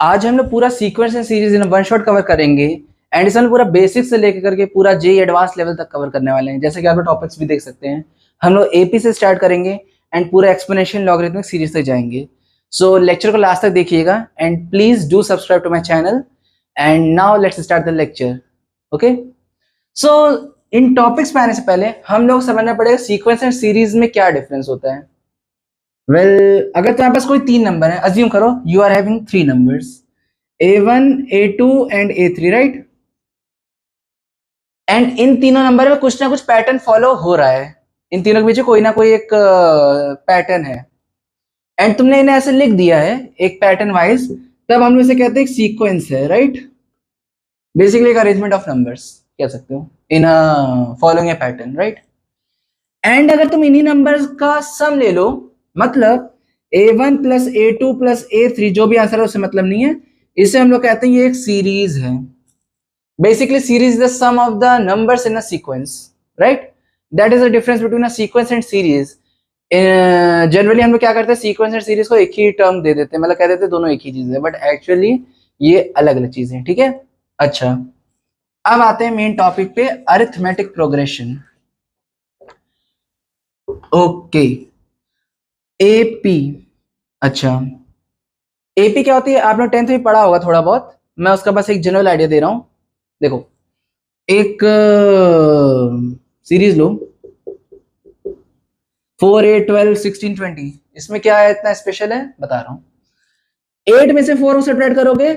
आज हम लोग पूरा sequence and series in one shot cover करेंगे एंड इसे हम पूरा बेसिक से लेकर करके पूरा जे एडवांस लेवल तक कवर करने वाले हैं। जैसे कि आप लोग टॉपिक्स भी देख सकते हैं, हम लोग एपी से स्टार्ट करेंगे एंड पूरा एक्सपोनेंशियल लॉगरिथमिक सीरीज तक जाएंगे। सो लेक्चर को लास्ट तक देखिएगा and please do subscribe to my channel. And now let's start the lecture. Okay, so इन टॉपिक्स पे आने से पहले हम लोग समझना पड़ेगा सीक्वेंस एंड सीरीज में क्या डिफरेंस होता है। अगर तुम्हारे पास कोई तीन नंबर है, अज्यूम करो you are having three numbers A1, A2 and A3, right. And इन तीनों नंबर में कुछ ना कुछ पैटर्न फॉलो हो रहा है, इन तीनों के पीछे कोई ना कोई एक पैटर्न है एंड तुमने इन्हें ऐसे लिख दिया है एक पैटर्न वाइज, तब हम लोग इसे कहते हैं एक सीक्वेंस है, राइट। बेसिकली एक अरेंजमेंट ऑफ नंबर्स कह सकते हो in following A pattern, right. And अगर तुम इन्हीं नंबर्स का सम ले लो, मतलब A1 plus A2 plus A3, जो भी आंसर है उससे मतलब नहीं है, इसे हम लोग कहते हैं ये एक सीरीज है। Basically series is the sum of the numbers in a sequence, right. That is the difference between a sequence and series. Generally हम लोग क्या करते हैं, सीक्वेंस एंड सीरीज को एक ही टर्म दे देते हैं, मतलब कह देते हैं दोनों एक ही चीज है, बट एक्चुअली ये अलग अलग चीजें हैं, ठीक है। अच्छा, अब आते हैं मेन टॉपिक पे, अरिथमेटिक प्रोग्रेशन। Okay, AP. अच्छा, एपी क्या होती है आप लोग टेंथ में पढ़ा होगा थोड़ा बहुत, मैं उसका बस एक जनरल आइडिया दे रहा हूं। देखो, एक सीरीज लो 4, 8, 12, 16, 20, इसमें क्या है इतना स्पेशल है बता रहा हूं। 8 में से 4 को सब्ट्रैक्ट करोगे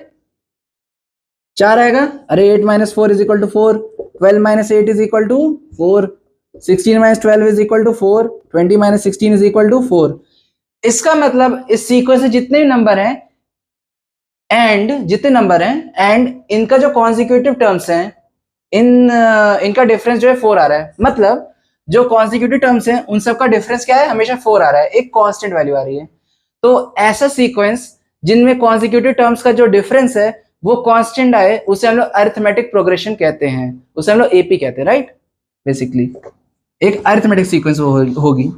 4 आएगा, अरे 8 minus 4 is equal to 4, 12 minus 8 is equal to 4, 16 minus 12 is equal to 4, 20 minus 16 is equal to 4। इसका मतलब इस सीक्वेंस में जितने भी नंबर हैं एंड इनका जो कॉन्जिक्यूटिव टर्म्स हैं, इनका डिफरेंस जो है 4 आ रहा है। मतलब जो कॉन्जिक्यूटिव टर्म्स हैं उन सबका डिफरेंस क्या है, हमेशा 4 आ रहा है, एक कांस्टेंट वैल्यू आ रही है। तो ऐसा सीक्वेंस जिनमें कॉन्जिक्यूटिव टर्म्स का जो डिफरेंस है वो कांस्टेंट आए, उसे हम लोग अरिथमेटिक प्रोग्रेशन कहते हैं, उसे हम लोग एपी कहते हैं, राइट। बेसिकली एक अरिथमेटिक सीक्वेंस होगी।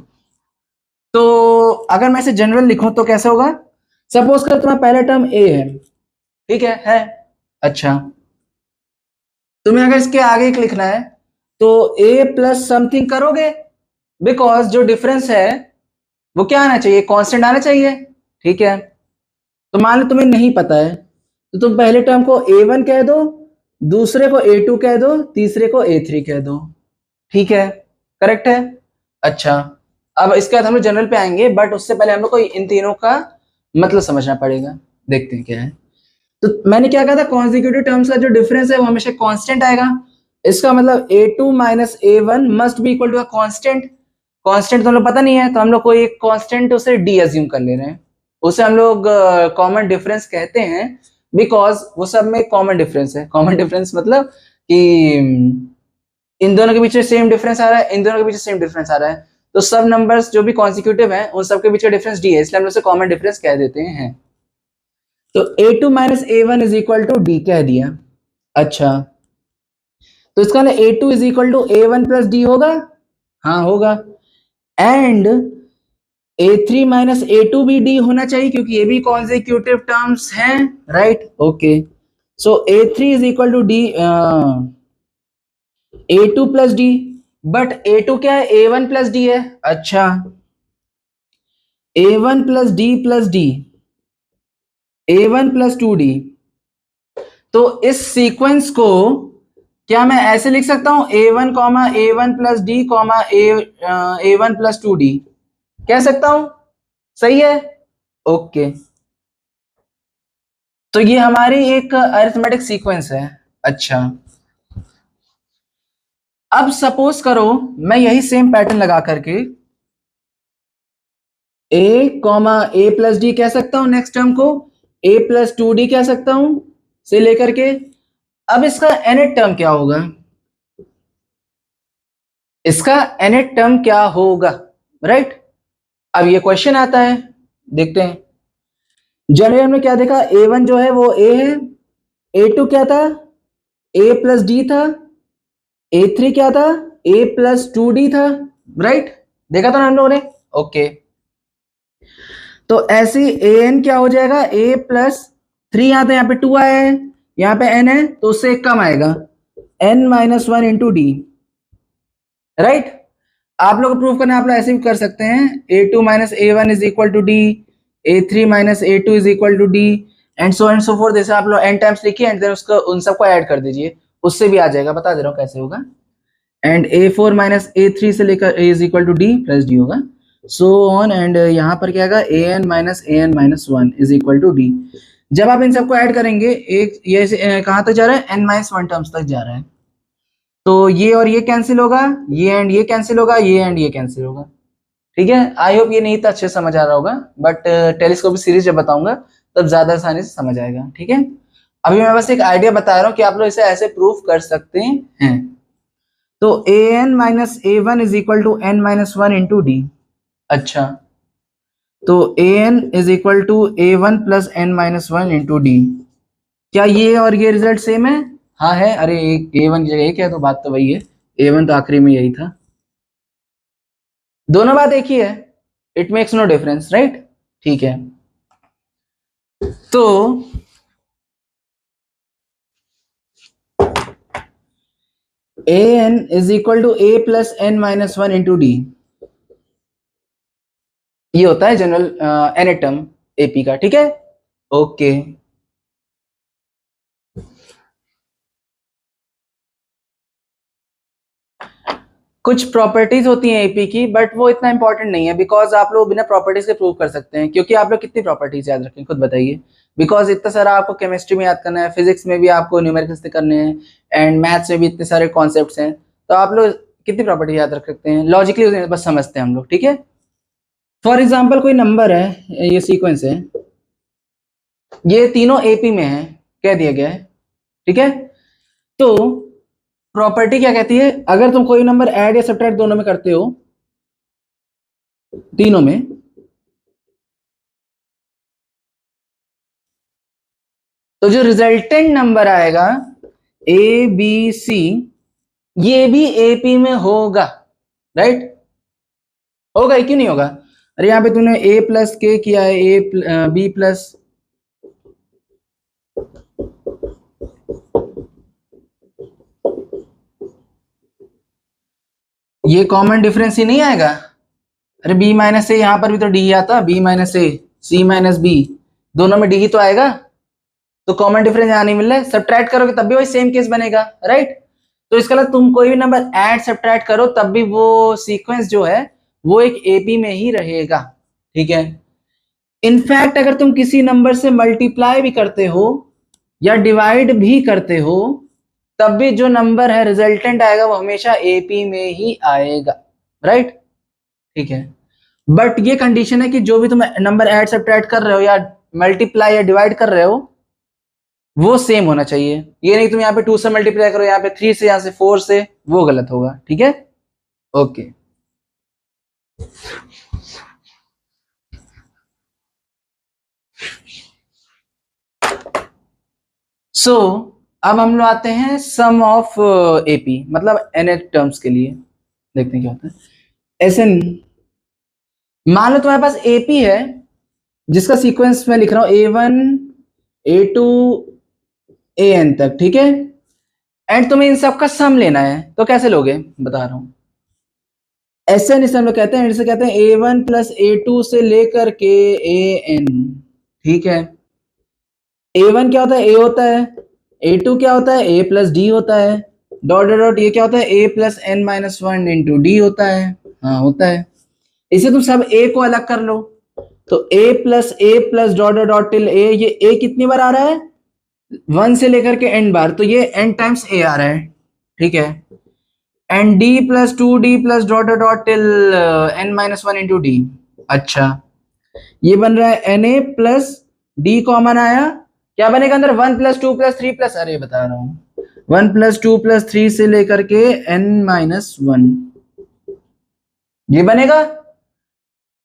तो अगर मैं इसे जनरल लिखूं तो कैसे होगा, सपोज कर तुम्हारा पहला टर्म ए है, ठीक है। अच्छा, तुम्हें अगर इसके आगे एक लिखना है तो ए प्लस समथिंग करोगे, बिकॉज जो डिफरेंस है वो क्या आना चाहिए, कांस्टेंट आना चाहिए, ठीक है। तो मान लो तुम्हें नहीं पता है तो तुम पहले टर्म को A1 कह दो, दूसरे को A2 कह दो, तीसरे को A3 कह दो, ठीक है, करेक्ट है। अच्छा, अब इसके बाद हम लोग जनरल पे आएंगे, बट उससे पहले हम लोग को इन तीनों का मतलब समझना पड़ेगा। देखते हैं क्या है। तो मैंने क्या कहा था, कॉन्जिक्यूटिव टर्म्स का जो डिफरेंस है वो हमेशा कांस्टेंट आएगा। इसका मतलब A2 minus A1 must be equal to a constant. Constant तो हम लोग पता नहीं है, तो हम लोग कोई एक कांस्टेंट उसे डी अज्यूम कर ले रहे हैं, उसे हम लोग कॉमन डिफरेंस कहते हैं, बिकॉज वो सब में कॉमन डिफरेंस है। कॉमन डिफरेंस मतलब कि इन दोनों के बीच में सेम डिफरेंस आ रहा है, इन दोनों के बीच सेम डिफरेंस आ रहा है, तो सब नंबर्स जो भी कॉन्सिक्यूटिव हैं उन सबके बीच का डिफरेंस डी है, इसलिए हम उसे कॉमन डिफरेंस कह देते हैं। तो A2 minus A1 is equal to d कह दिया। अच्छा, तो इसका मतलब A2 is equal to A1 plus d होगा, हाँ होगा। एंड A3 माइनस A2 भी डी होना चाहिए क्योंकि ये भी कॉन्जिक्यूटिव टर्म्स हैं, right. Okay, so A3 is equal to d A2 plus d, but A2 क्या है, A1 प्लस डी है। अच्छा, A1 plus d plus d, A1 plus 2D। तो इस सीक्वेंस को क्या मैं ऐसे लिख सकता हूं, A1 comma A1 plus D comma A1 plus 2D, कह सकता हूं, सही है। ओके, तो ये हमारी एक अरिथमेटिक सीक्वेंस है। अच्छा, अब सपोज करो मैं यही सेम पैटर्न लगा करके A comma A plus D कह सकता हूं, नेक्स्ट टर्म को A प्लस 2D कह सकता हूं से लेकर के। अब इसका nth टर्म क्या होगा, इसका nth टर्म क्या होगा, राइट। अब ये क्वेश्चन आता है, देखते हैं। जनरली हमने क्या देखा, A1 जो है वो A है, A2 क्या था, A प्लस डी था, A3 क्या था, A प्लस 2D था, राइट, देखा था ना हम लोगों ने। ओके, तो ऐसे an क्या हो जाएगा, A प्लस 3 यहाँ तो यहाँ पे 2 आया है, यहाँ पे n है तो उससे एक कम आएगा, n minus one into D, right. आप लोग प्रूव करना, आप लोग ऐसे भी कर सकते हैं, a2 minus a1 is equal to d, a3 minus a2 is equal to D, and so forth. जैसे आप लोग n टाइम्स लिखिए एंड देन उसको उन सबको ऐड कर दीजिए, उससे भी आ जाएगा, बता दे रहा हूँ कैसे होगा। एंड a4 माइनस a3 से लेकर a is equal to d plus d होगा, सो ऑन। एंड यहाँ पर क्या आएगा, an minus one is equal to d. जब आप इन सबको ऐड करेंगे, एक ये कहाँ तक जा रहा है, n माइनस वन टर्म्स तक जा रहा है, तो ये और ये कैंसिल होगा, ये एंड ये कैंसिल होगा, ये एंड ये कैंसिल होगा, ठीक है। आई होप ये नहीं तो अच्छे से समझ आ रहा होगा, बट टेलीस्कोपिक सीरीज जब बताऊंगा तब ज्यादा आसानी से समझ आएगा, ठीक है। अभी मैं बस एक आइडिया बता रहा हूँ कि आप लोग इसे ऐसे प्रूफ कर सकते हैं। तो an minus a one is equal to n minus one into d. अच्छा, तो an is equal to a one plus N minus one into d. क्या ये और ये रिजल्ट सेम है? हाँ है। अरे ए वन की जगह क्या है, तो बात तो वही है, ए वन तो आखिरी में यही था, दोनों बात एक ही है, it makes no difference, right. ठीक है, तो A N is equal to A plus N minus one into D, ये होता है जनरल nth टर्म एपी का, ठीक है। ओके, कुछ प्रॉपर्टीज होती हैं एपी की, बट वो इतना इंपॉर्टेंट नहीं है, बिकॉज आप लोग बिना प्रॉपर्टीज के प्रूव कर सकते हैं। क्योंकि आप लोग कितनी प्रॉपर्टीज याद रखें खुद बताइए, बिकॉज इतना सारा आपको केमिस्ट्री में याद करना है, फिजिक्स में भी आपको न्यूमेरिकल्स करने हैं, एंड मैथ्स में भी इतने सारे कॉन्सेप्ट्स हैं, तो आप लोग कितनी प्रॉपर्टी याद रख सकते हैं, लॉजिकली बस समझते हैं हम लोग, ठीक है। फॉर एग्जाम्पल कोई नंबर है, ये सीक्वेंस है, ये तीनों एपी में है, कह दिया गया है, ठीक है। तो प्रॉपर्टी क्या कहती है, अगर तुम कोई नंबर ऐड या सब्ट्रैक्ट दोनों में करते हो, तीनों में, तो जो रिजल्टेंट नंबर आएगा ए बी सी, ये भी एपी में होगा, राइट। होगा, क्यों नहीं होगा। अरे यहाँ पे तूने a प्लस के किया है, ए बी प्लस, ये कॉमन डिफरेंस ही नहीं आएगा। अरे b माइनस ए, यहाँ पर भी तो डी आता, b माइनस ए, सी माइनस बी, दोनों में डी ही तो आएगा, तो कॉमन डिफरेंस यहाँ नहीं मिल रहा है। सब्ट्रैक्ट करोगे तब भी वही सेम केस बनेगा, राइट। तो इसका मतलब तुम कोई भी नंबर ऐड सब्ट्रैक्ट करो तब भी वो सीक्वेंस जो है वो एक एपी में ही रहेगा, ठीक है। इनफैक्ट अगर तुम किसी नंबर से मल्टीप्लाई भी करते हो या डिवाइड भी करते हो, तब भी जो नंबर है रिजल्टेंट आएगा वो हमेशा एपी में ही आएगा, राइट। ठीक है, बट ये कंडीशन है कि जो भी तुम नंबर ऐड सब्ट्रैक्ट कर रहे हो या मल्टीप्लाई या डिवाइड कर रहे हो वो सेम होना चाहिए। ये नहीं तुम यहाँ पे 2 से मल्टीप्लाई करो, यहाँ पे 3 से, यहाँ से 4 से, वो गलत होगा, ठीक है। ओके, सो अब हम लोग आते हैं सम ऑफ एपी, मतलब nth टर्म्स के लिए देखते हैं क्या होता है। एसएन, मान लो तुम्हारे पास एपी है जिसका सीक्वेंस मैं लिख रहा हूं A1 A2 AN तक, ठीक है। एंड तुम्हें इन सब का सम लेना है, तो कैसे लोगे बता रहा हूं। एसएन इसे हम लोग कहते हैं, इसे कहते हैं A1 प्लस A2 से लेकर के AN, ठीक है। A1 क्या होता है, A होता है, A2 क्या होता है, A प्लस डी होता है, डॉट डॉट डॉट, ये क्या होता है, A plus N minus one into d होता है, हाँ होता है। इसे तुम सब A को अलग कर लो, तो A plus dot dot dot till A, ये A कितनी बार आ रहा है, 1 से लेकर के n बार, तो ये n टाइम्स A आ रहा है, ठीक है। And D plus 2D plus dot dot dot till n minus one into d. अच्छा, ये बन रहा है Na प्लस D कॉमन आया, क्या बनेगा अंदर, 1 प्लस 2 प्लस 3 प्लस, अरे बता रहा हूं, 1 प्लस 2 प्लस 3 से लेकर के n माइनस वन, ये बनेगा।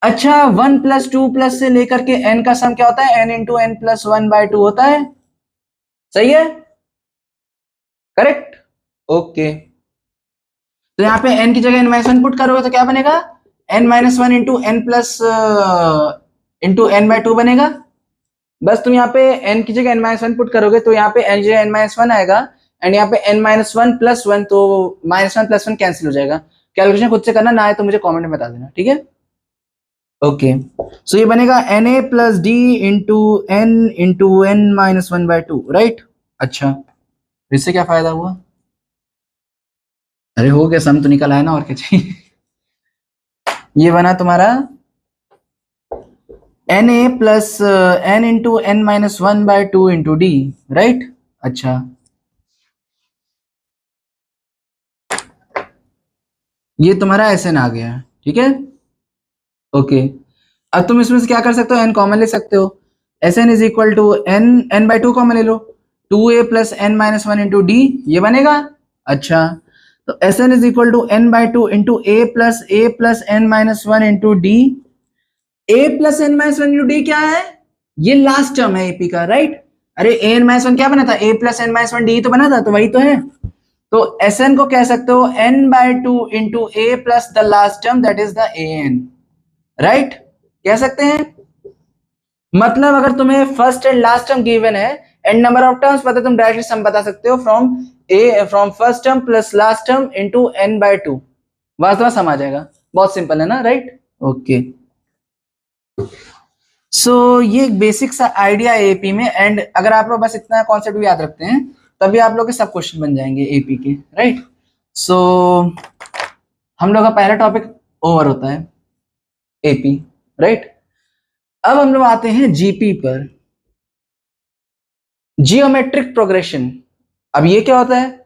अच्छा, 1 प्लस 2 प्लस से लेकर के n का सम क्या होता है, n into n plus one by two होता है, सही है, करेक्ट। ओके, तो यहाँ पे n की जगह n माइनस वन पुट करोगे तो क्या बनेगा, n minus one into n plus into n by two बनेगा, बस तुम यहाँ पे n की जगह n-1 पुट करोगे तो यहाँ पे n की जगह n-1 आएगा, एंड यहाँ पे n-1 प्लस 1, तो -1 प्लस 1 कैंसिल हो जाएगा। कैलकुलेशन खुद से करना, ना है तो मुझे कमेंट में बता देना, ठीक है। ओके, सो ये बनेगा na plus d into n/(n-1/2), right. अच्छा, इससे क्या फायदा हुआ? अरे हो गया, सम तो निकल आया ना, और क्या चाहिए। ये बना तुम्हारा na plus n into n-1/2 into d, right. अच्छा, ये तुम्हारा Sn आ गया, ठीक है। ओके, अब तुम इसमें से क्या कर सकते हो, n कॉमन ले सकते हो। Sn is equal to n/2 common ले लो, 2a plus n-1 into D, ये बनेगा। अच्छा, तो Sn is equal to n/2 into a plus n-1 into d. a plus n-1 into d क्या है? ये लास्ट टर्म है AP का, राइट। अरे a-1 क्या बना था? a प्लस n-1 डी तो बना था, तो वही तो है। तो Sn को कह सकते हो n/2 into a plus the last term that is the an, right, कह सकते हैं। मतलब अगर तुम्हें first and last term given है एंड नंबर ऑफ टर्म्स पता है, तुम डायरेक्टली सम बता सकते हो from first term plus last term into n/2, वास्तव में सम आ जाएगा। बहुत सिंपल है ना, राइट। ओके, सो ये एक बेसिक सा आइडिया है एपी में, एंड अगर आप लोग बस इतना कॉन्सेप्ट भी याद रखते हैं तभी आप लोग के सब क्वेश्चन बन जाएंगे एपी के, राइट। सो हम लोग का पहला टॉपिक ओवर होता है, एपी, राइट। अब हम लोग आते हैं जीपी पर, जियोमेट्रिक प्रोग्रेशन। अब ये क्या होता है?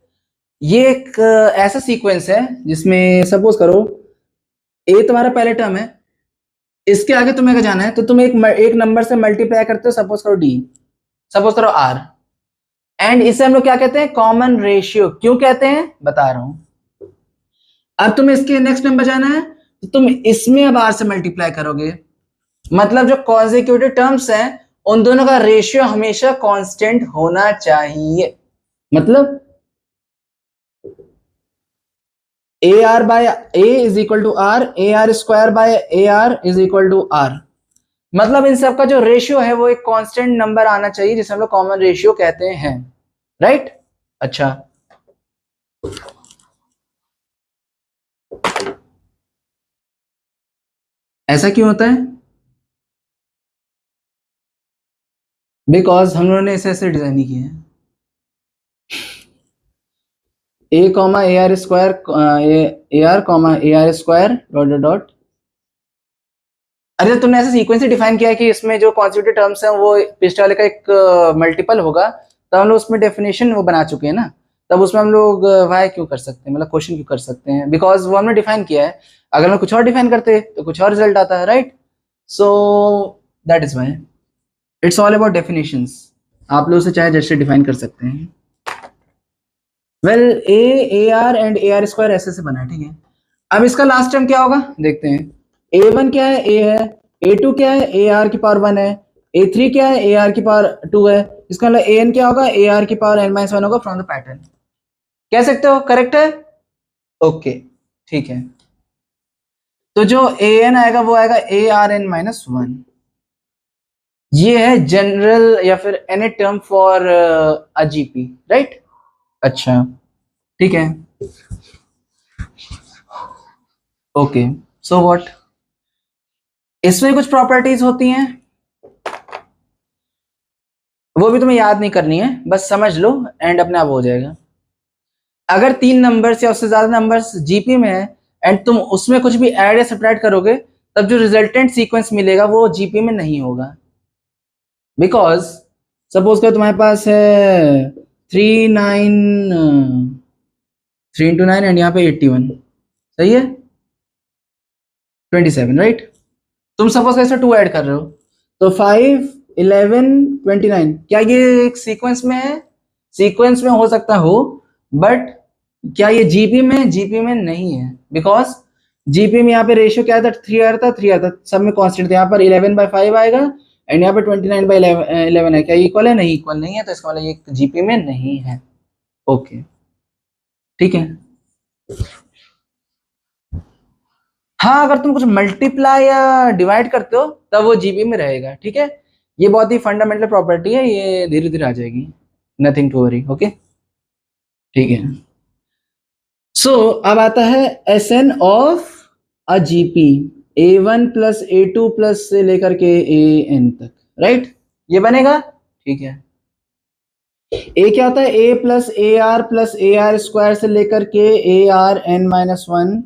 ये एक ऐसा सीक्वेंस है जिसमें सपोज करो ए तुम्हारा पहले टर्म है, इसके आगे तुम्हें अगर जाना है तो तुम एक नंबर से मल्टीप्लाई करते हो, सपोज करो डी, सपोज करो आर, एंड इसे हम लोग क्या कहते हैं? Common ratio. क्यों कहते हैं बता रहा हूं। अब तुम्हें इसके नेक्स्ट नंबर जाना है तो तुम इसमें अब आर से मल्टीप्लाई करोगे, मतलब जो कॉन्जिक्यूटिव टर्म्स हैं उन दोनों का रेशियो हमेशा कांस्टेंट होना चाहिए। मतलब a r by a is equal to r, a are square by a r is equal to r. मतलब इन सब का जो रेशियो है वो एक कांस्टेंट नंबर आना चाहिए, जिसे हम लोग कॉमन रेशियो कहते हैं, राइट। अच्छा, ऐसा क्यों होता है? बिकॉज हम लोगों ने इसे ऐसे डिजाइन नहीं किया है। A comma A are square, A R comma A are square dot dot dot. अरे तुमने ऐसे सीक्वेंस ही डिफाइन किया है कि इसमें जो कॉन्स्टिट्यूटिव टर्म्स हैं वो पिछले वाले का एक मल्टीपल होगा, तो हम लोग उसमें डेफिनेशन वो बना चुके हैं ना, तब उसमें हम लोग वाई क्यों कर सकते हैं, मतलब क्वेश्चन क्यों कर सकते हैं, बिकॉज वो हमने डिफाइन किया है। अगर हम कुछ और डिफाइन करते तो कुछ और रिजल्ट आता है, right. So that is why it's all about definitions. आप लोग उसे चाहे जैसे डिफाइन कर सकते हैं। Well, A R and A R square ऐसे से बना है, ठीक है। अब इसका लास्ट टर्म क्या होगा देखते हैं। a1 क्या है? a है। a2 क्या है? a r की पावर 1 है। a3 क्या है? a r की पावर 2 है। इसका मतलब an क्या होगा? a r की पावर n-1 होगा फ्रॉम द पैटर्न। कह सकते हो करेक्ट है? ओके, ठीक है। तो जो an आएगा वो आएगा a r n-1। ये है जनरल या फिर any term for a GP, right. अच्छा, ठीक है। ओके, सो व्हाट, इसमें कुछ प्रॉपर्टीज होती हैं, वो भी तुम्हें याद नहीं करनी है, बस समझ लो एंड अपने आप हो जाएगा। अगर 3 नंबर्स या उससे ज्यादा नंबर्स जीपी में है एंड तुम उसमें कुछ भी ऐड या सब्ट्रैक्ट करोगे, तब जो रिजल्टेंट सीक्वेंस मिलेगा वो जीपी में नहीं होगा। बिकॉज सपोज कर तुम्हारे पास है 3 इंटू 9 एंड यहाँ पे 81, सही है, 27, राइट। तुम सपोज ऐसे 2 ऐड कर रहे हो तो 5, 11, 29, क्या ये एक सीक्वेंस में है? सीक्वेंस में हो सकता हो, बट क्या ये जीपी में? जीपी में नहीं है, बिकॉज जीपी में यहाँ पे रेशियो क्या था? 3 आ रहा था, 3 आता, सब में कांस्टेंट था। यहाँ पर 11/5 आएगा एंड यहाँ पे 29/11 है। क्या इक्वल है? नहीं, इक्वल नहीं है, तो इसका मतलब ये जीपी में नहीं है। ओके, ठीक है। हाँ, अगर तुम कुछ मल्टीप्लाई या डिवाइड करते हो तब वो जीबी में रहेगा, ठीक है। ये बहुत ही फंडामेंटल प्रॉपर्टी है, ये धीरे धीरे आ जाएगी, नथिंग टू वरी। ओके ठीक है। सो अब आता है Sn of a GP A1 plus A2 plus से लेकर के An तक, राइट? ये बनेगा, ठीक है। ए क्या होता है? A plus a are square से लेकर के a r N minus one,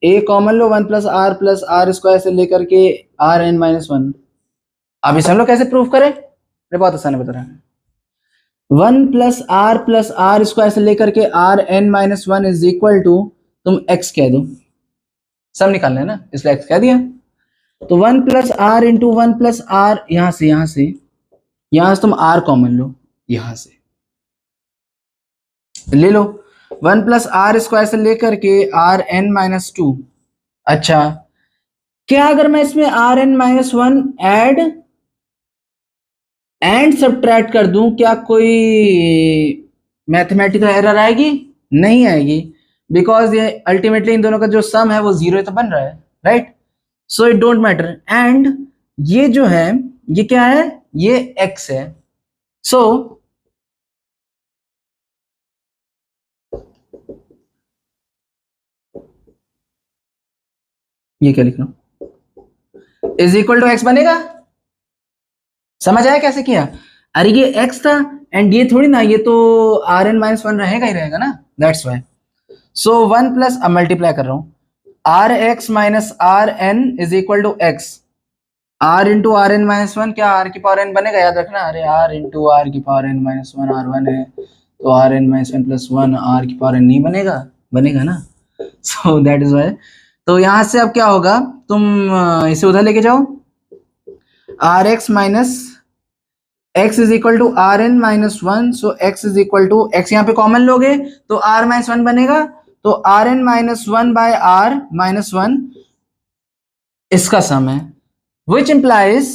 a common लो, वन प्लस आर स्क्वायर से लेकर के आर एन माइनस वन। अब इसे हम लोग कैसे प्रूव करें? अरे बहुत आसान है, बता रहा है। वन प्लस आर स्क्वायर से लेकर के r N minus one is equal to, तुम एक्स कह दो, सब निकालना है ना, इसलिए एक्स कह दिया। तो one plus r into one plus r, यहां से तुम आर कॉमन लो, यहां से ले लो, वन प्लस आर स्क्वायर से लेकर के आर एन माइनस टू। अच्छा, क्या अगर मैं इसमें r N minus one add and subtract कर दूं, क्या कोई मैथमेटिकल एरर आएगी? नहीं आएगी, बिकॉज ये अल्टीमेटली इन दोनों का जो सम है वो जीरो तो बन रहा है, right? So it don't matter. And ये जो है ये क्या है? ये एक्स है। सो ये क्या लिख रहा हूं? इज इक्वल टू एक्स बनेगा। समझ आया कैसे किया? अरे ये एक्स था एंड ये थोड़ी ना, ये तो आर एन माइनस वन रहेगा ही रहेगा ना, that's why. So one plus, अब मल्टीप्लाई कर रहा हूं, r x minus r n is equal to x, r into are N minus one, क्या आर की पावर एन बनेगा? याद रखना, अरे आर इंटू आर की power n minus one, r one है तो r N minus one plus one, r की पावर एन नहीं बनेगा? बनेगा ना। So that is why. तो यहां से अब क्या होगा, तुम इसे उधर लेके जाओ, r x minus x is equal to r N minus one, so x is equal to x, यहाँ पे कॉमन लोगे तो आर माइनस वन बनेगा, तो r N minus one by are minus one इसका सम है, विच इंप्लाइज,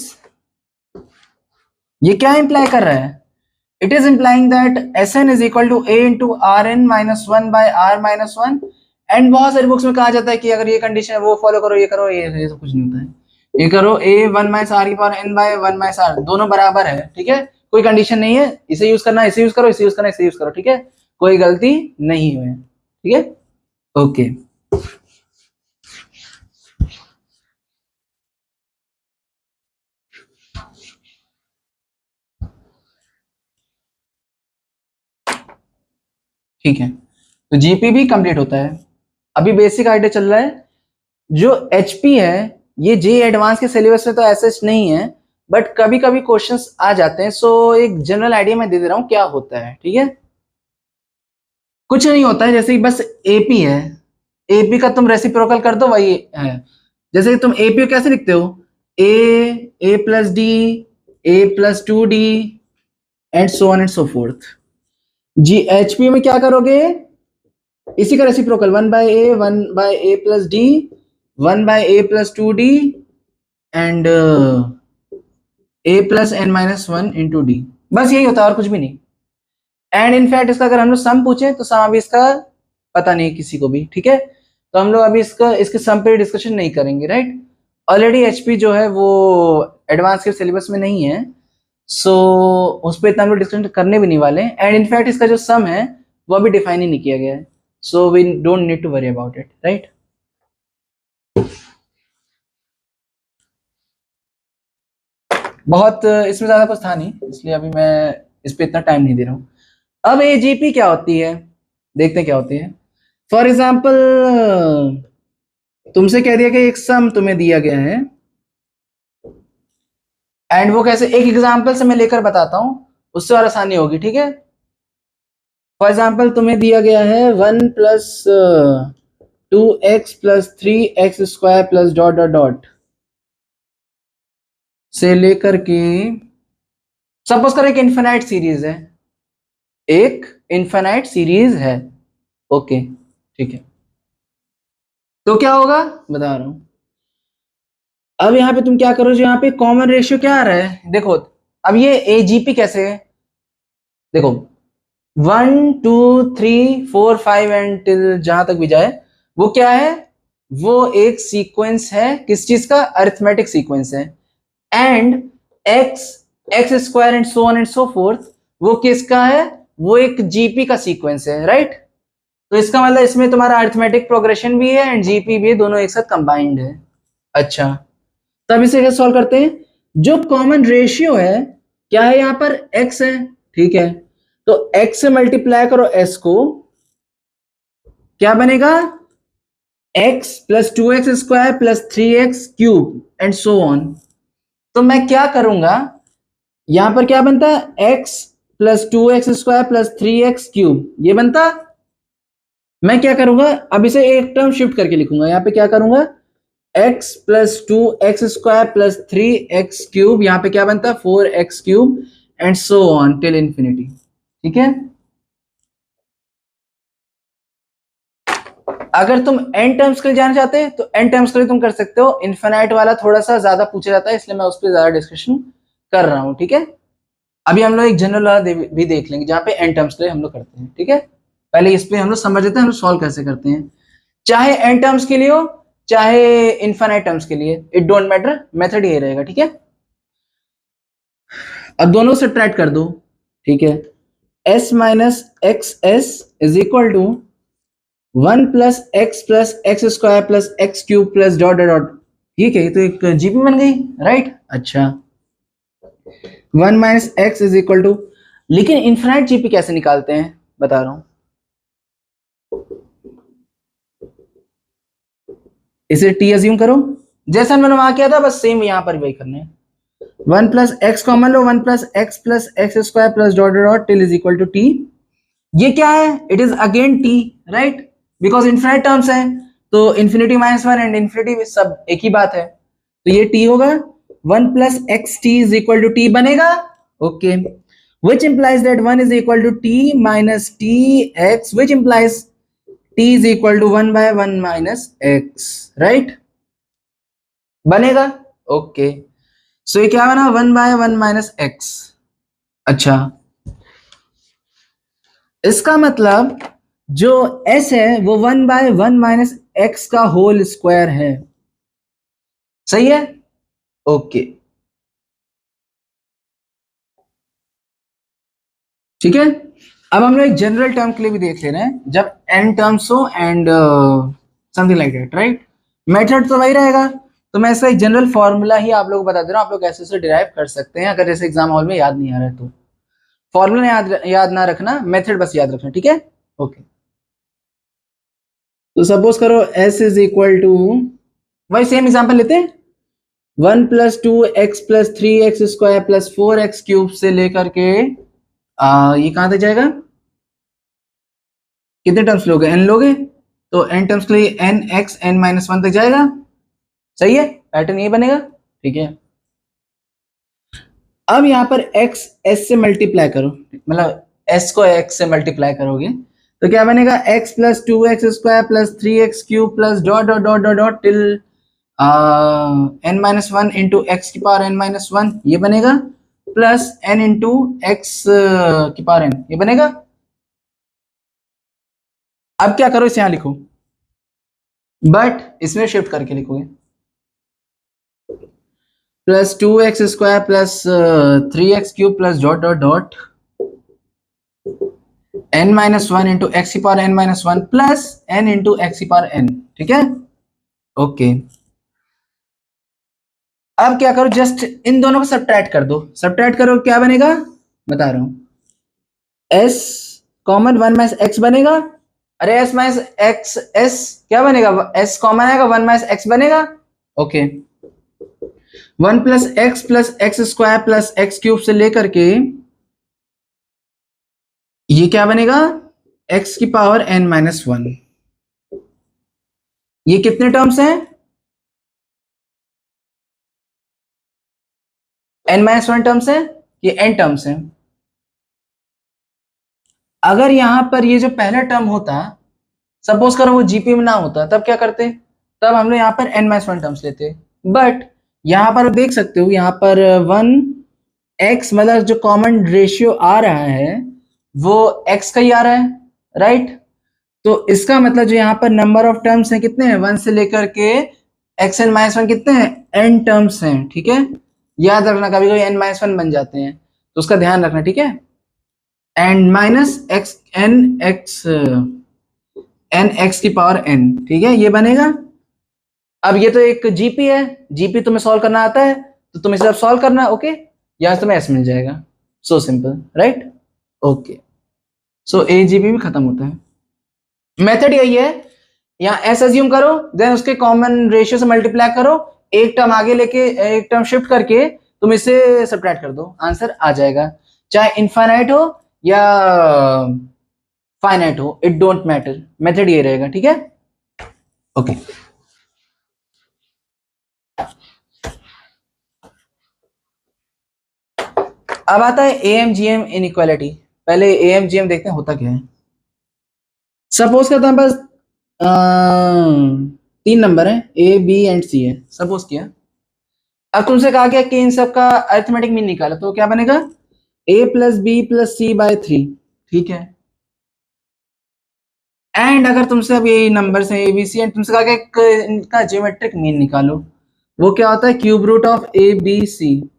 ये क्या इंप्लाई कर रहा है? It is implying that S N is equal to A into are N minus one by are minus one. And बहुत सारी books में कहा जाता है कि अगर ये कंडीशन है वो फॉलो करो, ये करो, ये सब कुछ नहीं होता है। ये करो ए वन माइनस आर की power n by one minus r, दोनों बराबर है, ठीक है, कोई कंडीशन नहीं है, इसे यूज करना, इसे यूज करो, इसे यूज करना, इसे यूज करो, ठीक है, कोई गलती नहीं है, ठीक है। ओके ठीक है, तो जीपी भी कंप्लीट होता है। अभी बेसिक आइडिया चल रहा है। जो एचपी है ये जे एडवांस के सिलेबस में तो ऐसा नहीं है, बट कभी कभी क्वेश्चंस आ जाते हैं, सो एक जनरल आइडिया मैं दे दे रहा हूं क्या होता है, ठीक है। कुछ नहीं होता है, जैसे बस एपी है, एपी का तुम रेसिप्रोकल कर दो, वही है। जैसे तुम एपी को कैसे लिखते हो? A plus D, A plus two D and so on and so forth. जी एचपी में क्या करोगे? इसी का reciprocal, one by A plus D, one by A plus two D and A plus N minus one into D, बस यही होता है और कुछ भी नहीं। एंड इनफैक्ट इसका अगर हम लोग सम पूछे तो सम अभी इसका पता नहीं किसी को भी, ठीक है, तो हम लोग अभी इसके सम पे डिस्कशन नहीं करेंगे, राइट। ऑलरेडी एचपी जो है वो एडवांस के सिलेबस में नहीं है, सो उस पर इतना हम लोग डिस्कशन करने भी नहीं वाले। एंड इनफैक्ट इसका जो सम है वो अभी डिफाइन ही नहीं किया गया है, so we don't need to worry about it, right. बहुत इसमें ज्यादा कुछ था नहीं, इसलिए अभी मैं इस पे इतना टाइम नहीं दे रहा हूँ। अब एजीपी क्या होती है, देखते हैं क्या होती है। फॉर एग्जाम्पल तुमसे कह दिया कि एक सम तुम्हें दिया गया है, एंड वो कैसे, एक एग्जाम्पल से मैं लेकर बताता हूं, उससे और आसानी होगी, ठीक है। फॉर एग्जाम्पल तुम्हें दिया गया है one plus two x plus three x square plus dot dot dot से लेकर के, सपोज करें कि इन्फिनाइट सीरीज है, एक इन्फिनाइट सीरीज है, ओके ठीक है। तो क्या होगा बता रहा हूं। अब यहाँ पे तुम क्या करो, जो यहाँ पे कॉमन रेशियो क्या आ रहा है, देखो अब ये एजीपी कैसे है, देखो 1 2 3 4 5 एंड टिल जहां तक भी जाए वो क्या है, वो एक सीक्वेंस है, किस चीज का? अरिथमेटिक सीक्वेंस है। And x x square and so on and so fourth, वो किसका है, वो एक जीपी का सीक्वेंस है, राइट। तो इसका मतलब इसमें तुम्हारा अरिथमेटिक प्रोग्रेशन भी है एंड जीपी भी है, दोनों एक साथ कंबाइंड है। अच्छा, तब इसे कैसे सॉल्व करते हैं, जो कॉमन रेशियो है क्या है, यहां पर x है, ठीक है, तो x से मल्टीप्लाई करो s को, क्या बनेगा, x plus 2x² plus 3x³ and so on. तो मैं क्या करूंगा, यहां पर क्या बनता है, x plus 2x² plus 3x³ ये बनता। मैं क्या करूंगा, अब इसे एक टर्म शिफ्ट करके लिखूंगा, यहां पे क्या करूंगा, x plus 2x² plus 3x³, यहां पे क्या बनता है 4x³ and so on till infinity, ठीक है। अगर तुम n टर्म्स के लिए जाना चाहते हैं तो n टर्म्स के लिए तुम कर सकते हो, इन्फिनाइट वाला थोड़ा सा ज्यादा पूछा जाता है, इसलिए मैं उस पर ज्यादा डिस्कशन कर रहा हूं, ठीक है। अभी हम लोग एक जनरल वाला भी देख लेंगे जहां पे n टर्म्स के लिए हम लोग करते हैं, ठीक है। पहले इस पे हम लोग समझ लेते हैं हम लोग सॉल्व कैसे करते हैं, चाहे n टर्म्स के लिए हो चाहे इनफाइनाइट टर्म्स के लिए, इट डोंट मैटर, मेथड ये रहेगा, ठीक है। अब दोनों से सब्ट्रैक्ट कर दो, ठीक है, s minus x s is equal to 1 plus x square plus x³ plus dot dot dot, ठीक है, तो एक जीपी बन गई, राइट। अच्छा, 1 minus x is equal to, लेकिन इनफिनाइट जीपी कैसे निकालते हैं बता रहा हूं, इसे टी अज्यूम करो, जैसा मैंने वहां किया था बस सेम यहां पर वही करना है। 1 प्लस एक्स कॉमन लो, 1 plus x square plus dot dot till is equal to t. ये क्या है, it is again t, right, because infinite terms है, तो इन्फिनिटी माइनस 1 एंड इन्फिनिटी सब एक ही बात है, तो ये टी होगा, 1 plus x t is equal to t बनेगा, okay, which implies that 1 is equal to t minus tx, which implies t is equal to 1 by 1 minus x, right, बनेगा, okay, so ये क्या बना, 1 by 1 minus x। अच्छा, इसका मतलब जो s है वो 1 by 1 minus x का होल स्क्वायर है, सही है, ओके, ठीक है। अब हम लोग एक जनरल टर्म के लिए भी देख ले रहे हैं, जब n टर्म्स हो and something like that, right, method तो वही रहेगा, तो मैं इसका एक जनरल फॉर्मूला ही आप लोगों को बता दे रहा हूं, आप लोग ऐसे ऐसे डिराइव कर सकते हैं, अगर जैसे एग्जाम हॉल में याद नहीं आ रहा है तो फॉर्मूला याद ना रखना, मेथड बस याद रखना, ठीक है, ओके। तो सपोज करो s इज इक्वल टू, वही सेम एग्जांपल लेते हैं, 1 plus 2x plus 3x² plus 4x³ से लेकर के ये कहां तक जाएगा, कितने टर्म्स लोगे, n लोगे, तो n टर्म्स के लिए nx n-1 तक जाएगा, सही है, पैटर्न ये बनेगा, ठीक है। अब यहां पर x s से मल्टीप्लाई करो, मतलब s को x से मल्टीप्लाई करोगे तो क्या बनेगा, x plus 2x² plus 3x³ plus dot dot dot dot dot till n-1 into X की पावर n-1 ये बनेगा, प्लस n इंटू एक्स की पावर n ये बनेगा। अब क्या करो, इसे यहां लिखो, बट इसमें शिफ्ट करके लिखोगे, plus 2x² plus 3x³ plus dot dot dot n-1 into X की power n-1 plus n into X की पावर n, ठीक है, ओके। अब क्या करो, जस्ट इन दोनों को सब्ट्रैक्ट कर दो, सब्ट्रैक्ट करो क्या बनेगा बता रहा हूं, s कॉमन 1 माइनस एक्स बनेगा, अरे s माइनस एक्स, s क्या बनेगा, s कॉमन आएगा 1 माइनस एक्स बनेगा, okay, 1 plus x square plus x³ से लेकर के ये क्या बनेगा, x की पावर n-1, ये कितने टर्म्स हैं, n-1 टर्म्स है, ये n टर्म्स हैं। अगर यहां पर ये जो पहला टर्म होता, सपोज करो वो जीपी में ना होता, तब क्या करते, तब हम लोग यहाँ पर n-1 टर्म्स लेते, बट यहां पर देख सकते हो यहाँ पर 1x मतलब जो कॉमन रेशियो आ रहा है वो x का ही आ रहा है, राइट, तो इसका मतलब जो यहाँ पर नंबर ऑफ टर्म्स हैं कितने हैं, 1 से लेकर के xn-1 कितने हैं, n टर्म्स हैं, ठीक है, याद रखना, कभी कभी n-1 बन जाते हैं, तो उसका ध्यान रखना, ठीक है। And minus x n x की पावर n, ठीक है, ये बनेगा। अब ये तो एक जीपी है, जीपी तुम्हें सॉल्व करना आता है, तो तुम इसे अब सॉल्व करना, ओके। यहां से तुम्हें एस मिल जाएगा, सो सिंपल, राइट, ओके। सो ए जीपी भी खत्म होता है। मेथड यही है, यहाँ एस अज्यूम करो, देन उसके कॉमन रेशियो से मल्टीप्लाई करो, एक टर्म आगे लेके, एक टर्म शिफ्ट करके तुम इसे सब्ट्रैक्ट कर दो, आंसर आ जाएगा। चाहे इनफाइनाइट हो या फाइनाइट हो, इट डोंट मैटर, मेथड ये रहेगा, ठीक है, ओके। अब आता है एएमजीएम इनइक्वालिटी। पहले एएमजीएम देखते हैं होता क्या है। सपोज करता हूं बस 3 नंबर है, ए बी एंड सी है, सपोज किया। अब तुमसे कहा गया कि इन सब का अरिथमेटिक मीन निकालो, तो क्या बनेगा, a plus b plus c by 3, ठीक है। एंड अगर तुमसे अब ये नंबर्स हैं ए बी सी, एंड तुमसे कहा गया इनका ज्योमेट्रिक मीन निकालो, वो क्या होता है, cube root of a b c.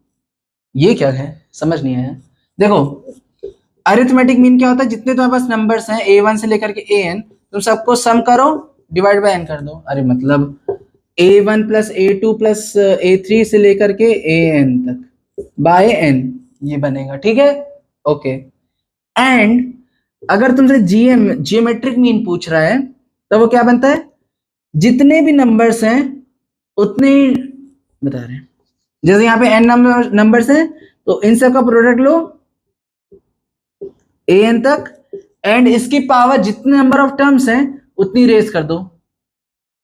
ये क्या है, समझ नहीं आया। देखो, अरिथमेटिक मीन क्या होता है, जितने तुम्हारे पास नंबर्स हैं a1 से लेकर के an, तुम सबको सम करो, डिवाइड बाय n कर दो। अरे मतलब a1 plus a2 plus a3 से लेकर के an तक बाय n, ये बनेगा, ठीक है, ओके। एंड अगर तुमसे जियोमेट्रिक मीन पूछ रहा है, तो वो क्या बनता है, जितने भी नंबर्स हैं उतने ही बता रहे हैं। जैसे यहाँ पे n नंबर्स हैं, तो इन सब का प्रोडक्ट लो an तक, एंड इसकी पावर जितने नंबर ऑफ टर्म्स हैं उतनी रेज कर दो,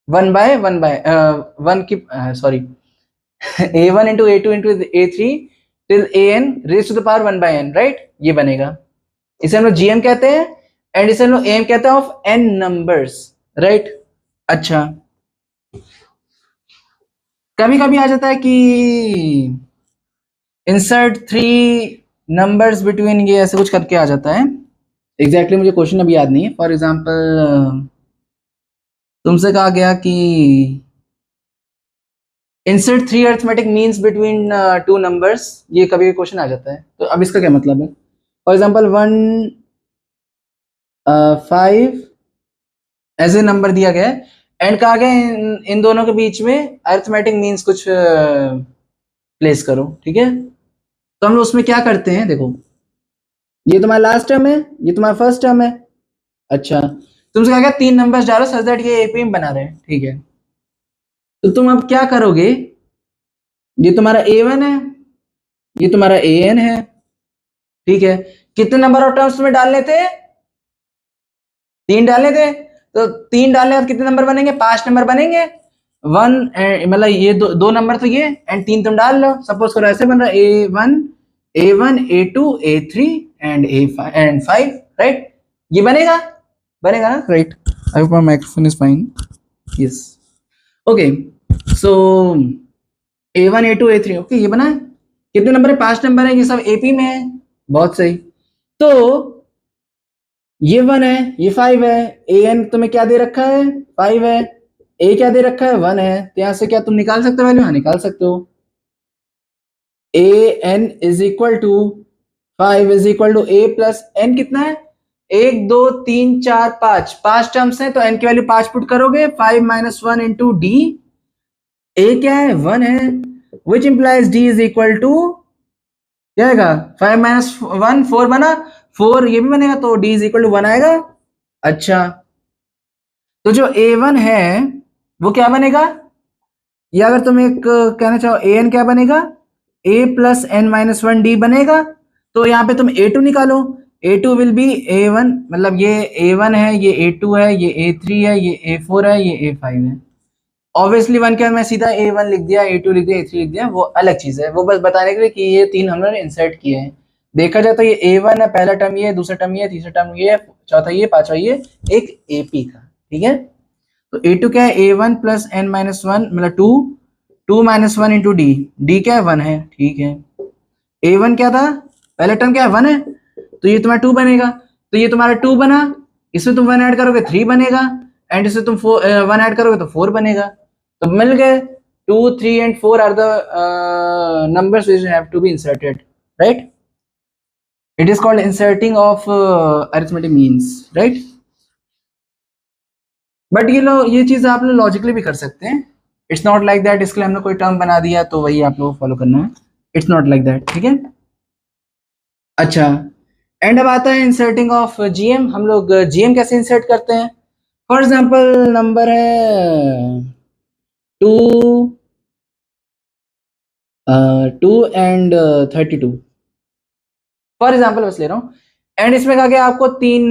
1 बाय 1 की, sorry, a1 into a2 into a3 till an raise to the power 1 by n, right, ये बनेगा। इसे हम लोग gm कहते हैं, एंड इसे हम लोग am कहते हैं ऑफ n नंबर्स, राइट। अच्छा, कभी कभी आ जाता है कि इंसर्ट 3 नंबर्स बिटवीन, ये ऐसे कुछ करके आ जाता है, एग्जैक्टली मुझे क्वेश्चन अभी याद नहीं है। फॉर एग्जाम्पल तुमसे कहा गया कि insert 3 arithmetic means between 2 numbers, ये कभी भी क्वेश्चन आ जाता है, तो अब इसका क्या मतलब है। फॉर एग्जाम्पल 1 5 ऐसे नंबर दिया गया है, एंड कहा गया इन दोनों के बीच में अरिथमेटिक मीन्स कुछ प्लेस करो, ठीक है। तो हम लोग उसमें क्या करते हैं, देखो, ये तुम्हारा लास्ट टर्म है, ये तुम्हारा फर्स्ट टर्म है। अच्छा, तुमसे कहा गया 3 नंबर्स डालो सच दैट ये एपी में बना रहे हैं, ठीक है। तो तुम अब क्या करोगे, ये तुम्हारा a1 है, ये तुम्हारा an है, ठीक है। कितने नंबर ऑफ टर्म्स तुम्हें डालने थे, 3 डालने थे, तो 3 डालने और कितने नंबर बनेंगे, 5 नंबर बनेंगे। 1 मतलब ये दो नंबर तो ये, एंड 3 तुम डाल लो। सपोज करो ऐसे बन रहा है a1 a2 a3 and a5 and 5, right, ये बनेगा ना, right. I hope my microphone is fine, yes, okay. So a1 a2 a3, okay, ये बना है। कितने नंबर है, 5 नंबर है, ये सब एपी में है, बहुत सही। तो ये 1 है, ये 5 है, an तुम्हें क्या दे रखा है, 5 है, a क्या दे रखा है, 1 है, तो यहां से क्या तुम निकाल सकते हो वैल्यू, हाँ निकाल सकते हो। an is equal to 5 is equal to a plus n, कितना है, 1 2 3 4 5 टर्म्स है, तो n की वैल्यू 5 पुट करोगे, 5 माइनस 1 इंटू डी, a क्या है, 1 है, which implies d is equal to क्या आएगा, 5 माइनस 1 4 बना, 4 ये भी बनेगा, तो d इज इक्वल टू 1 आएगा। अच्छा, तो जो a1 है वो क्या बनेगा, या अगर तुम एक कहना चाहो an क्या बनेगा, a plus n minus 1 d बनेगा। तो यहाँ पे तुम a2 निकालो, a2 विल बी a1, मतलब ये a1 है, ये a2 है, ये a3 है, ये a4 है, ये a5 है। ऑब्वियसली 1 के मैं सीधा a1 लिख दिया, a2 लिख दिया, a3 लिख दिया, वो अलग चीज है, वो बस बताने के लिए कि ये 3 हमने इंसर्ट किए हैं। देखा जाए तो ये a1 है, पहला टर्म ये है, दूसरा टर्म ये है, तीसरा टर्म ये है, चौथा ये, पांचवा ये, एक ap का, ठीक है। तो a2 क्या है, a1 प्लस n माइनस 1 मतलब 2 माइनस 1 इंटू डी क्या है, 1 है, ठीक है। a1 क्या था, पहले टर्म क्या है, 1 है, तो ये तुम्हारा 2 बनेगा, तो ये तुम्हारा 2 बना, इसमें तुम 1 ऐड करोगे 3 बनेगा, एंड इसमें तुम 1 ऐड करोगे तो 4 बनेगा, तो मिल गए 2, 3 and 4 are the numbers which have to be inserted, right? It is called inserting of arithmetic means, right? But ये चीज आप लोग लॉजिकली भी कर सकते हैं. इट्स नॉट लाइक दैट इसके लिए हमने कोई टर्म बना दिया तो वही आप लोग फॉलो करना है. It's not like that. ठीक है. अच्छा, एंड अब आता है इंसर्टिंग ऑफ जीएम. हम लोग जीएम कैसे इंसर्ट करते हैं? फॉर एग्जांपल नंबर है 2 एंड 32. फॉर एग्जांपल बस ले रहा हूँ. एंड इसमें कहा गया आपको 3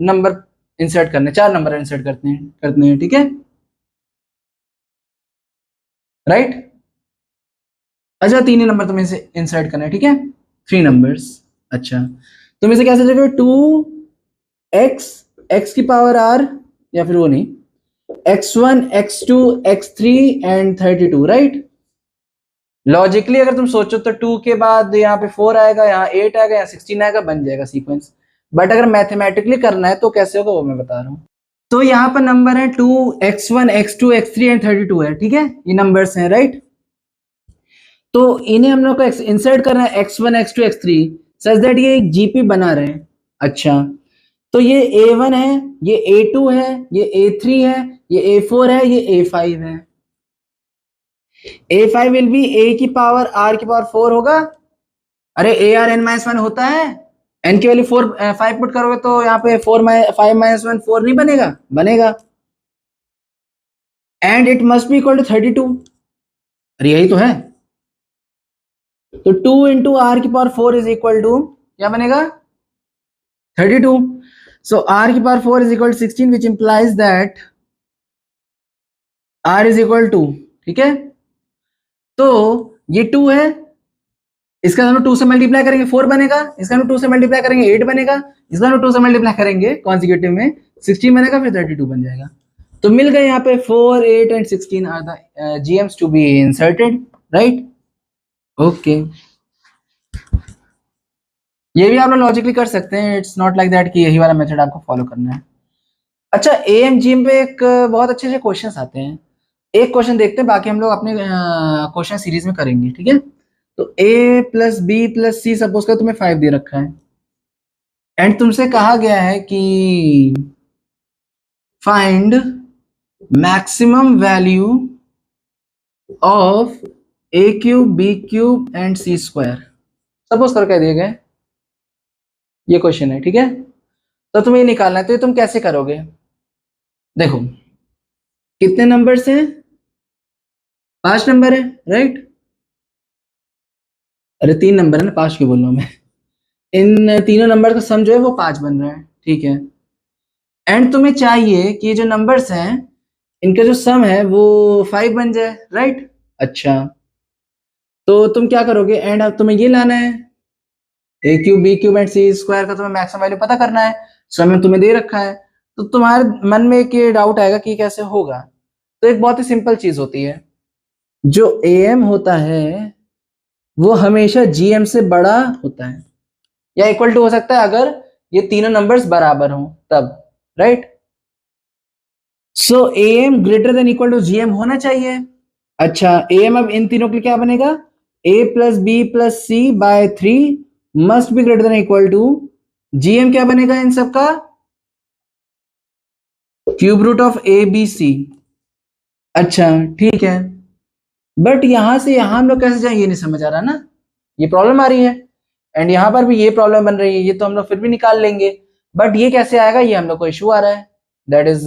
नंबर इंसर्ट करने, 4 नंबर इंसर्ट करते हैं. ठीक है, राइट. अच्छा, 3 ही नंबर तुम्हें से इंसर्ट करना है. ठीक है, 3 नंबर्स. अच्छा, तुम इसे कैसे लिखोगे? 2x की पावर r, या फिर वो नहीं, x1 x2 x3 and 32, right. Logically अगर तुम सोचो तो 2 के बाद यहाँ पे 4 आएगा, यहाँ 8 आएगा, यहाँ 16 आएगा, बन जाएगा सीक्वेंस. बट अगर मैथमेटिकली करना है तो कैसे होगा वो मैं बता रहा हूँ. तो यहाँ पर नंबर है 2 x1 x2 x3 एंड 32 है. ठीक है, ये नंबर्स हैं, राइट. तो इन्हें हम लोग को इंसर्ट करना है x1 x2 x3 such that ये एक जीपी बना रहे हैं. अच्छा, तो ये a1 है, ये a2 है, ये a3 है, ये a4 है, ये a5 है. a5 विल बी a की पावर r की पावर 4 होगा. अरे ARn-1 होता है. n की वैल्यू 5 पुट करोगे तो यहाँ पे 5 - 1 4 नहीं बनेगा? बनेगा. And it must be equal to 32. अरे यही तो है. तो 2 इंटू r की पावर 4 इज इक्वल टू क्या बनेगा? 32. सो r की power 4 is equal to 16 which implies that r is equal to. ठीक है, तो ये 2 है, इसका हम 2 से मल्टीप्लाई करेंगे 4 बनेगा, इसका हम 2 से मल्टीप्लाई करेंगे 8 बनेगा, इसका हम 2 से मल्टीप्लाई करेंगे कॉन्सिक्यूटिव में 16 बनेगा, फिर 32 बन जाएगा. तो मिल गए यहाँ पे 4, 8 and 16 are the GMs to be inserted, right. Okay, ये भी आप लोग लॉजिकली कर सकते हैं. इट्स नॉट लाइक दैट कि यही वाला मेथड आपको फॉलो करना है. अच्छा, एएमजीएम पे एक बहुत अच्छे अच्छे क्वेश्चंस आते हैं. एक क्वेश्चन देखते हैं, बाकी हम लोग अपने क्वेश्चन सीरीज में करेंगे. ठीक है, तो a plus b plus c suppose कर तुम्हें 5 दे रखा है एंड तुमसे कहा गया है कि find maximum value of a cube b cube and c square. Suppose कर कह दिए गए, ये क्वेश्चन है. ठीक है, तो तुम्हें ये निकालना है. तो ये तुम कैसे करोगे? देखो, कितने नंबर्स हैं? 5 नंबर है, राइट. अरे 3 नंबर है ना, 5 क्यों बोल रहा हूं मैं. इन तीनों नंबर का सम जो है वो 5 बन रहा है. ठीक है, एंड तुम्हें चाहिए कि ये जो नंबर्स हैं इनका जो सम है वो 5 बन जाए, राइट. अच्छा, तो तुम क्या करोगे? एंड अब तुम्हें ये लाना है, a cube b cube and c square का तुम्हें मैक्सिमम वैल्यू पता करना है. सम तुम्हें दे रखा है, तो तुम्हारे मन में एक ये डाउट आएगा कि कैसे होगा. तो एक बहुत ही सिंपल चीज होती है, जो am होता है वो हमेशा gm से बड़ा होता है या इक्वल टू हो सकता है अगर ये तीनों नंबर्स बराबर हों तब, right. So am greater than equal to gm होना चाहिए. अच्छा, am अब इन तीनों के लिए क्या बनेगा? a plus b plus c by 3 must be greater than equal to gm. क्या बनेगा इन सबका? Cube root of a b c. अच्छा, ठीक है, बट यहां से यहां हम लोग कैसे जाएं ये नहीं समझ आ रहा ना. ये प्रॉब्लम आ रही है एंड यहां पर भी ये प्रॉब्लम बन रही है. ये तो हम लोग फिर भी निकाल लेंगे, बट ये कैसे आएगा ये हम लोग को इशू आ रहा है. That is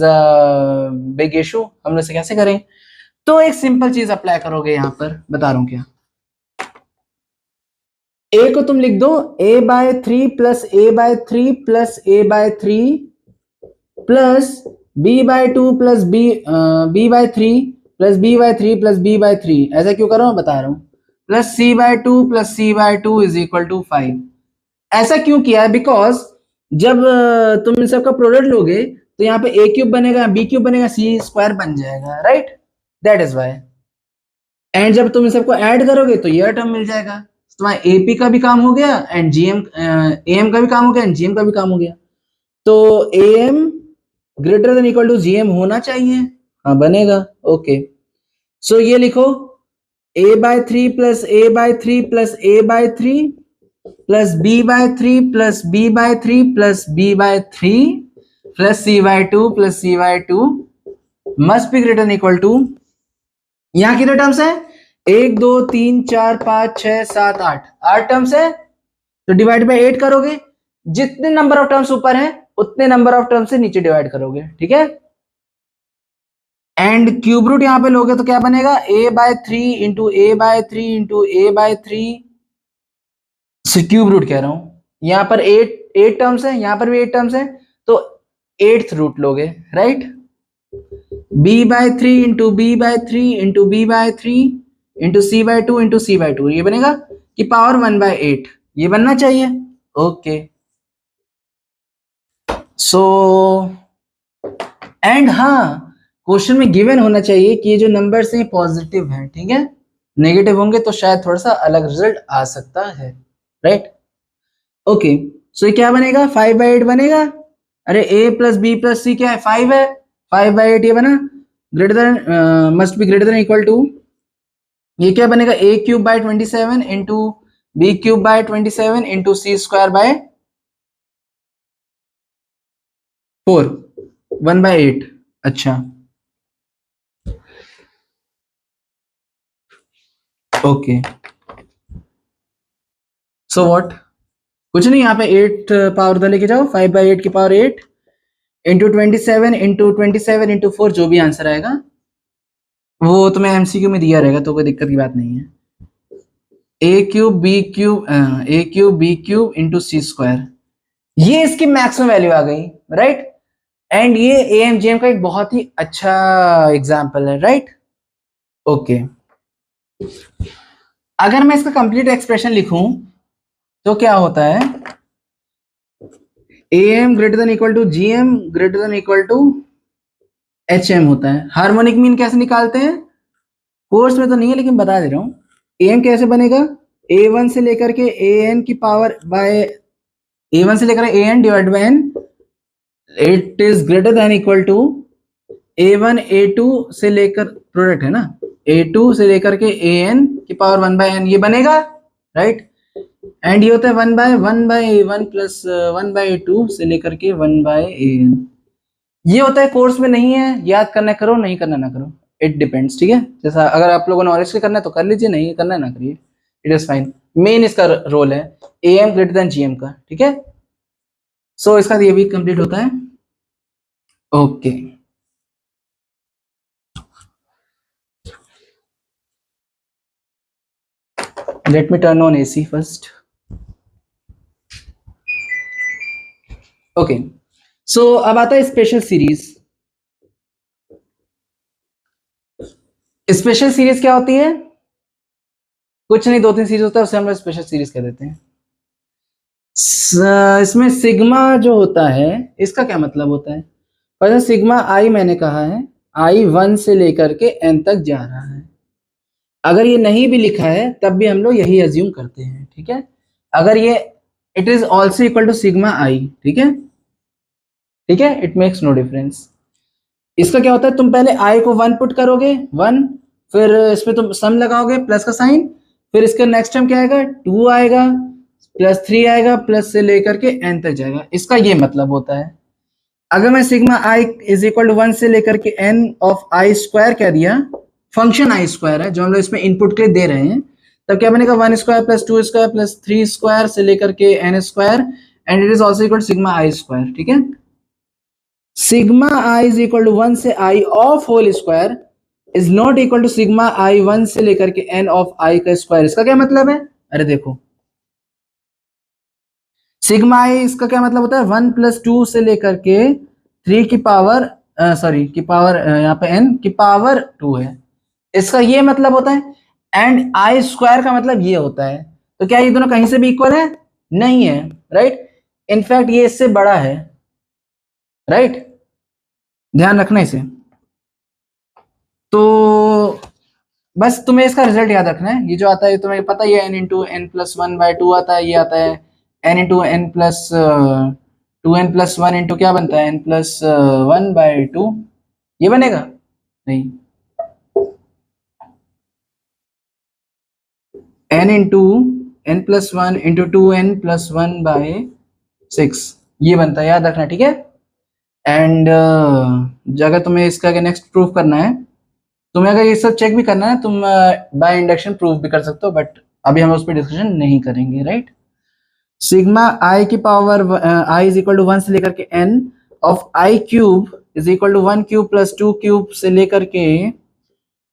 big issue. हम लोग से कैसे करें? तो एक सिंपल चीज अप्लाई करोगे यहां पर, बता रहा हूं क्या. ए को तुम लिख दो a/3 plus a/3 plus a/3 plus b/2 plus b/3 plus b/3 plus b/3. ऐसा क्यों कर रहा हूं बता रहा हूं. Plus c/2 plus c/2 is equal to 5. ऐसा क्यों किया है? बिकॉज जब तुम इन सबका प्रोडक्ट लोगे तो यहाँ पे a क्यूब बनेगा, b क्यूब बनेगा, c स्क्वायर बन जाएगा, right. That is why. And जब तुम इन सबको ऐड करोगे तो ये टर्म मिल जाएगा. तुम्हारा एपी का भी काम हो गया एंड जीएम एम का भी काम हो गया एंड जीएम का भी काम हो गया. तो m greater than equal to GM होना चाहिए. हाँ, बनेगा. ओके, सो ये लिखो a/3 plus a/3 plus a/3 plus b/3 plus b/3 plus b/3 plus c/2 plus c/2 must be greater than equal to, यहां कितने टर्म्स है, 1 2 3 4 5 6 7 8, 8 टर्म्स है, तो डिवाइड बाय 8 करोगे, जितने नंबर ऑफ टर्म्स ऊपर है उतने नंबर ऑफ टर्म्स से नीचे डिवाइड करोगे, ठीक है। एंड क्यूब रूट यहां पे लोगे तो क्या बनेगा, a/3 into a/3 into a/3, cube root कह रहा हूं, यहां पर 8 टर्म्स है, यहां पर भी 8 टर्म्स है, तो 8th रूट लोगे, right. b/3 into b/3 into b/3 into c/2 into c/2, ये बनेगा कि पावर 1/8, ये बनना चाहिए, ओके। सो एंड हाँ, क्वेश्चन में गिवन होना चाहिए कि ये जो नंबर्स हैं पॉजिटिव हैं, ठीक है, नेगेटिव होंगे तो शायद थोड़ा सा अलग रिजल्ट आ सकता है, राइट। ओके, सो ये क्या बनेगा, 5/8 बनेगा, अरे a plus b plus c क्या है, 5 है, 5/8 ये बना, greater than must be greater than equal to, ये क्या बनेगा, a³/27 into b³/27 into c²/4, 1/8, अच्छा, ओके। सो व्हाट, कुछ नहीं, यहाँ पे 8 पावर उधर लेके जाओ, 5/8 की पावर 8 इंटू 27 इंटू 27 इंटू 4, जो भी आंसर आएगा वो तुम्हें एमसीक्यू में दिया रहेगा, तो कोई दिक्कत की बात नहीं है। a³ इंटू c², ये इसकी मैक्सिमम वैल्यू आ गई, राइट। एंड ये एएमजीएम का एक बहुत ही अच्छा एग्जाम्पल है, राइट, ओके। अगर मैं इसका कंप्लीट एक्सप्रेशन लिखूं तो क्या होता है, am greater than equal to gm greater than equal to hm होता है। हार्मोनिक मीन कैसे निकालते हैं, कोर्स में तो नहीं है लेकिन बता दे रहा हूं, am कैसे बनेगा, a1 से लेकर के an की पावर बाय, a1 से लेकर an divide by n, it is greater than equal to a1 a2 से लेकर, प्रोडक्ट है ना, a2 से लेकर के an की पावर 1/n, ये बनेगा, राइट। एंड ये होता है 1/1 प्लस 1/2 से लेकर के 1/an, ये होता है, कोर्स में नहीं है, याद करना करो, नहीं करना ना करो, इट डिपेंड्स, ठीक है। जैसा अगर आप लोगों ने नॉलेज से करना है तो कर लीजिए, नहीं करना है ना करिए, इट इज फाइन। मेन इसका रोल है am ग्रेटर देन gm का, ठीक है। सो इसका ये भी कंप्लीट होता है, okay. Let me turn on AC first, okay. So अब आता है स्पेशल सीरीज। स्पेशल सीरीज क्या होती है, कुछ नहीं, 2-3 सीरीज होता है, उसे हम लोग स्पेशल सीरीज कह देते हैं। इसमें सिग्मा जो होता है, इसका क्या मतलब होता है, पर सिग्मा आई मैंने कहा है, आई 1 से लेकर के n तक जा रहा है। अगर ये नहीं भी लिखा है तब भी हम लोग यही अज्यूम करते हैं, ठीक है। अगर ये it is also equal to sigma I, ठीक है, ठीक है, इट मेक्स नो डिफरेंस। इसका क्या होता है, तुम पहले आई को 1 पुट करोगे, 1, फिर इसमें तुम सम लगाओगे प्लस का साइन, फिर इसका नेक्स्ट टर्म क्या आएगा, 2 आएगा, प्लस 3 आएगा, प्लस से लेकर के n तक जाएगा, इसका ये मतलब होता है। अगर मैं sigma I is equal to 1 से लेकर के n ऑफ आई स्क्वायर कह दिया, फंक्शन आई स्क्वायर है जो हम लोग इसमें इनपुट के लिए दे रहे हैं, तब क्या बनेगा, 1 square plus 2 square plus 3 square से लेकर के n square, and it is also equal to sigma I square, ठीक है। Sigma I is equal to 1 से I of whole square is not equal to sigma I 1 से लेकर के n of आई का स्क्वायर। इसका क्या मतलब है, अरे देखो, सिग्मा आई इसका क्या मतलब होता है, 1 प्लस 2 से लेकर के 3 की पावर, सॉरी की पावर, यहाँ पे n की पावर 2 है, इसका ये मतलब होता है। एंड आई स्क्वायर का मतलब ये होता है, तो क्या ये दोनों कहीं से भी इक्वल है, नहीं है, राइट। इनफैक्ट ये इससे बड़ा है, राइट, ध्यान रखना इसे। तो बस तुम्हें इसका रिजल्ट याद रखना है, ये जो आता है तुम्हें पता ही है, n इंटू एन प्लस 1/2 आता है, ये आता है n into n plus 2n plus 1 into क्या बनता है, n प्लस 1/2, ये बनेगा नहीं, n into n plus one into 2n+1/6 ये बनता है, याद रखना, ठीक है। एंड अगर तुम्हें इसका नेक्स्ट प्रूफ करना है, तुम्हें अगर ये सब चेक भी करना है, तुम बाय इंडक्शन प्रूफ भी कर सकते हो, बट अभी हम उस पर डिस्कशन नहीं करेंगे, राइट। सिग्मा i की power i is equal to 1 से लेकर के n of i cube is equal to 1 cube plus 2 cube से लेकर के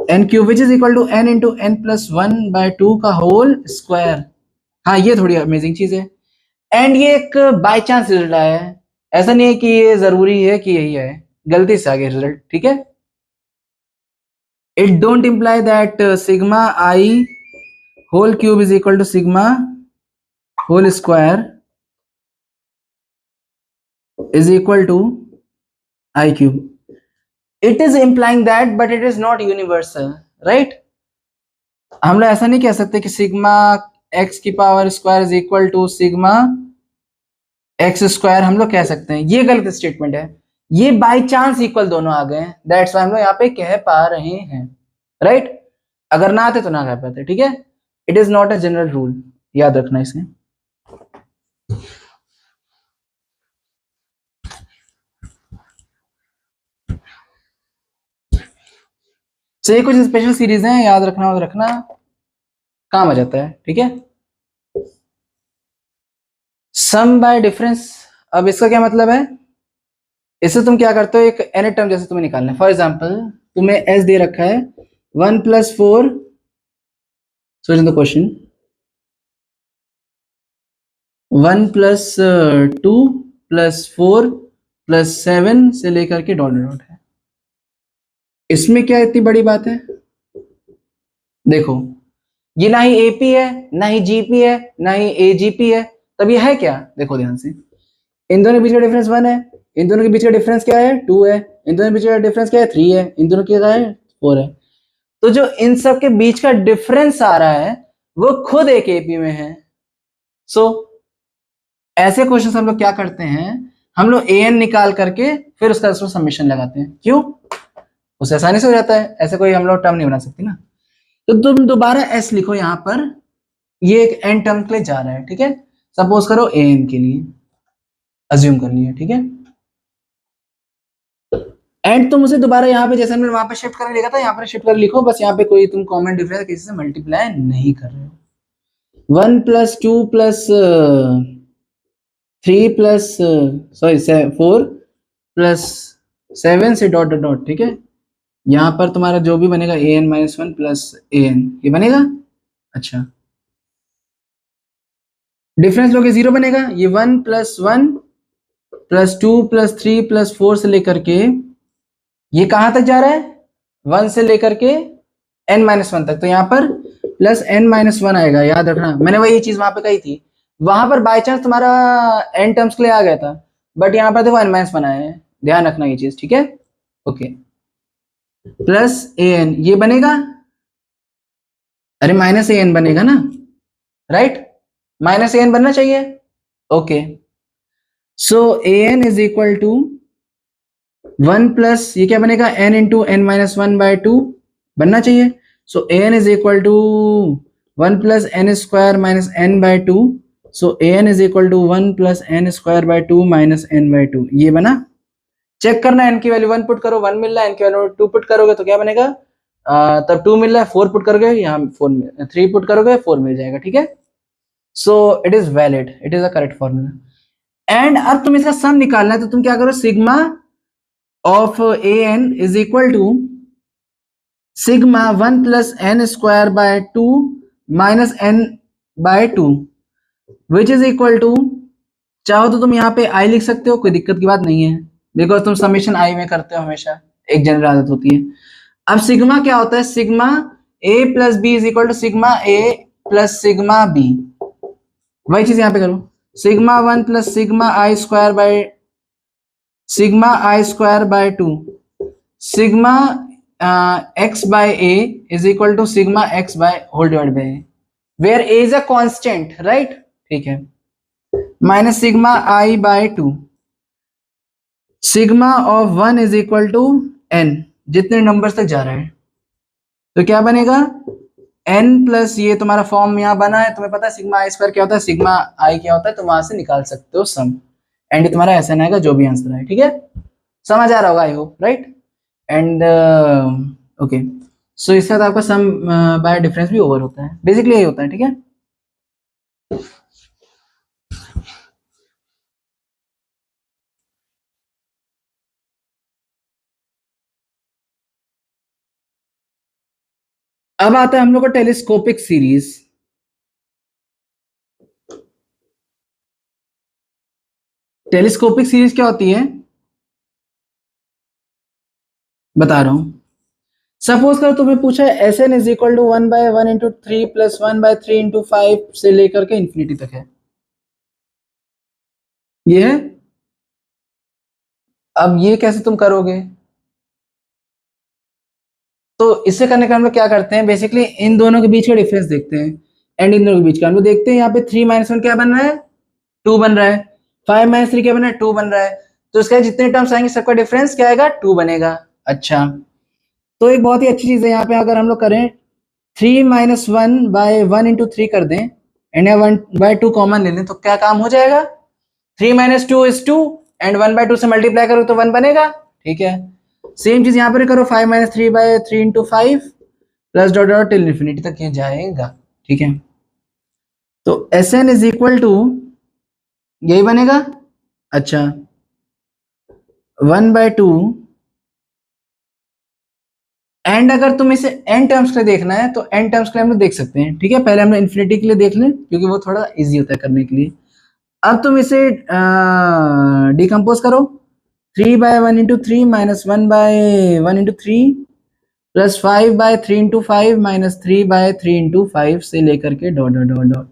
n cube which is equal to n into n+1/2 का होल स्क्वायर। हाँ, ये थोड़ी अमेजिंग चीज है। एंड ये एक बाय चांस रिजल्ट आया है, ऐसा नहीं है कि ये जरूरी है कि यही है, गलती से आ गया रिजल्ट, ठीक है। It don't imply that sigma i whole cube is equal to sigma whole square is equal to I cube. It is implying that, but it is not universal, right? हम लोग ऐसा नहीं कह सकते कि सिग्मा x की power square is equal to sigma x square, हम लोग कह सकते हैं, ये गलत स्टेटमेंट है। ये बाय चांस इक्वल दोनों आ गए, दैट्स व्हाई हम लोग यहाँ पे कह पा रहे हैं, राइट। अगर ना आते तो ना कह पाते, ठीक है। It is not a general rule, याद रखना इसे। तो ये कुछ स्पेशल सीरीज हैं, याद रखना और रखना, काम आ जाता है, ठीक है। सम बाय डिफरेंस, अब इसका क्या मतलब है, इससे तुम क्या करते हो, एक एन टर्म जैसे तुम्हें निकालना है। फॉर एग्जांपल तुम्हें एस दे रखा है 1+4, सो द क्वेश्चन 1+2+4+7 से लेकर के डॉट डॉट है। इसमें क्या इतनी बड़ी बात है, देखो ये ना ही एपी है, ना ही जीपी है, ना ही एजीपी है, तब ये है क्या, देखो ध्यान से, इन दोनों के बीच का डिफरेंस 1 है, इन दोनों के बीच का डिफरेंस क्या है 2 है, इन दोनों के बीच का डिफरेंस क्या है 3 है, इन दोनों क्या है 4 है। तो जो इन सब के बीच का डिफरेंस आ रहा है वो खुद एक एपी में है। सो ऐसे क्वेश्चन हम लोग क्या करते हैं, हम लोग एन निकाल करके फिर उसका समेशन लगाते हैं, क्यों, उससे आसानी से हो जाता है, ऐसे कोई हम लोग टर्म नहीं बना सकते ना। तो तुम दोबारा एस लिखो यहाँ पर, ये एक एन टर्म के लिए जा रहा है, ठीक है। सपोज करो ए एन के लिए अज्यूम कर लिया, ठीक है। एंड तुम उसे दोबारा यहाँ पे जैसे हमने वहां पे शिफ्ट करके लिखा था, यहाँ पर शिफ्ट कर लिखो, बस यहाँ पे कोई तुम कॉमन डिफरेंस किसी से मल्टीप्लाई नहीं कर रहे हो। 1+2+3+4+7 से डॉट डॉट डॉट, ठीक है। यहाँ पर तुम्हारा जो भी बनेगा an-1 प्लस an, ये बनेगा। अच्छा, डिफरेंस लोगे 0 बनेगा, ये 1+1+2+3+4 से लेकर के ये कहां तक जा रहा है 1 से लेकर के n-1 तक, तो यहाँ पर +n-1 आएगा, याद रखना। मैंने वही चीज वहां पे कही थी, वहां पर बाय चांस तुम्हारा n टर्म्स के लिए आ गया था, बट यहाँ पर देखो n-1 आया है, ध्यान रखना ये चीज, ठीक है। ओके, प्लस an ये बनेगा, अरे -an बनेगा ना, राइट, -an बनना चाहिए। Okay, so an is equal to 1 plus ये क्या बनेगा n इंटू n-1/2 बनना चाहिए। So an is equal to 1 plus n² - n/2, so an is equal to 1 plus n² - n/2, ये बना। चेक करना, n की वैल्यू 1 पुट करो 1 मिल रहा है, n की वैल्यू 2 पुट करोगे तो क्या बनेगा, तब 2 मिल रहा है, 4 पुट करोगे यहाँ 3 पुट करोगे 4 मिल जाएगा, ठीक है। So it is valid, it is a correct formula. And अब तुम इसका सम निकालना है, तो तुम क्या करो, sigma of an is equal to sigma 1 plus n² minus n/2 which is equal to, चाहो तो तुम यहाँ पे i लिख सकते हो, कोई दिक्कत की बात नहीं है, बिकॉज तुम समेशन i में करते हो हमेशा, एक जनरल आदत होती है। अब सिग्मा क्या होता है, sigma a plus b is equal to sigma a plus sigma b, वही चीज यहाँ पे करो, sigma 1 plus sigma i² 2 sigma x/a is equal to sigma x/a, where a is a constant, right, ठीक है, minus sigma i/2, sigma of 1 is equal to n, जितने number तक जा रहा है, तो क्या बनेगा n प्लस ये तुम्हारा फॉर्म यहाँ बना है, तुम्हें पता है सिग्मा आई स्क्वायर क्या होता है, सिग्मा आई क्या होता है, तुम वहां से निकाल सकते हो सम, एंड ये तुम्हारा एस एन आएगा जो भी आंसर है, ठीक है, समझ आ रहा होगा I hope, right. And okay, so इसके साथ आपका सम बाय डिफरेंस भी ओवर होता है, बेसिकली यही होता है, ठीक है। अब आता है हम लोग का टेलीस्कोपिक सीरीज। टेलीस्कोपिक सीरीज क्या होती है बता रहा हूं। सपोज करो तुम्हें पूछा है s N is equal to 1/1 × 3 + 1/3 × 5 से लेकर के इंफिनिटी तक है, ये है। अब ये कैसे तुम करोगे, तो इससे करने का हम लोग क्या करते हैं, बेसिकली इन दोनों के बीच का डिफरेंस देखते हैं, एंड इन दोनों के बीच का हम लोग देखते हैं। यहाँ पे 3 - 1 क्या बन रहा है, 2 बन रहा है। 5 - 3 क्या बन रहा है, 2 बन रहा है। तो इसका जितने टर्म्स आएंगे सबका डिफरेंस क्या आएगा, 2 बनेगा। अच्छा, तो एक बहुत ही अच्छी चीज है यहाँ पे, अगर हम लोग करें 3 - 1/1 × 3 कर दें, एंड 1/2 कॉमन ले लें, तो क्या काम हो जाएगा, 3 - 2 = 2, एंड 1/2 से मल्टीप्लाई करो तो 1 बनेगा, ठीक है। सेम चीज यहाँ पर करो, 5 - 3/3 × 5 plus dot dot till infinity तक ये जाएगा, ठीक है। तो s N is equal to यही बनेगा। अच्छा, 1/2, एंड अगर तुम इसे n टर्म्स के लिए देखना है तो n टर्म्स के लिए हम लोग देख सकते हैं, ठीक है। पहले हम लोग इन्फिनिटी के लिए देख लें क्योंकि वो थोड़ा इजी होता है करने के लिए। अब तुम इसे डिकम्पोज करो, 3/1 × 3 - 1/1 × 3 प्लस 5/3 × 5 - 3/3 × 5 से लेकर के डॉट डॉट डॉट डॉट,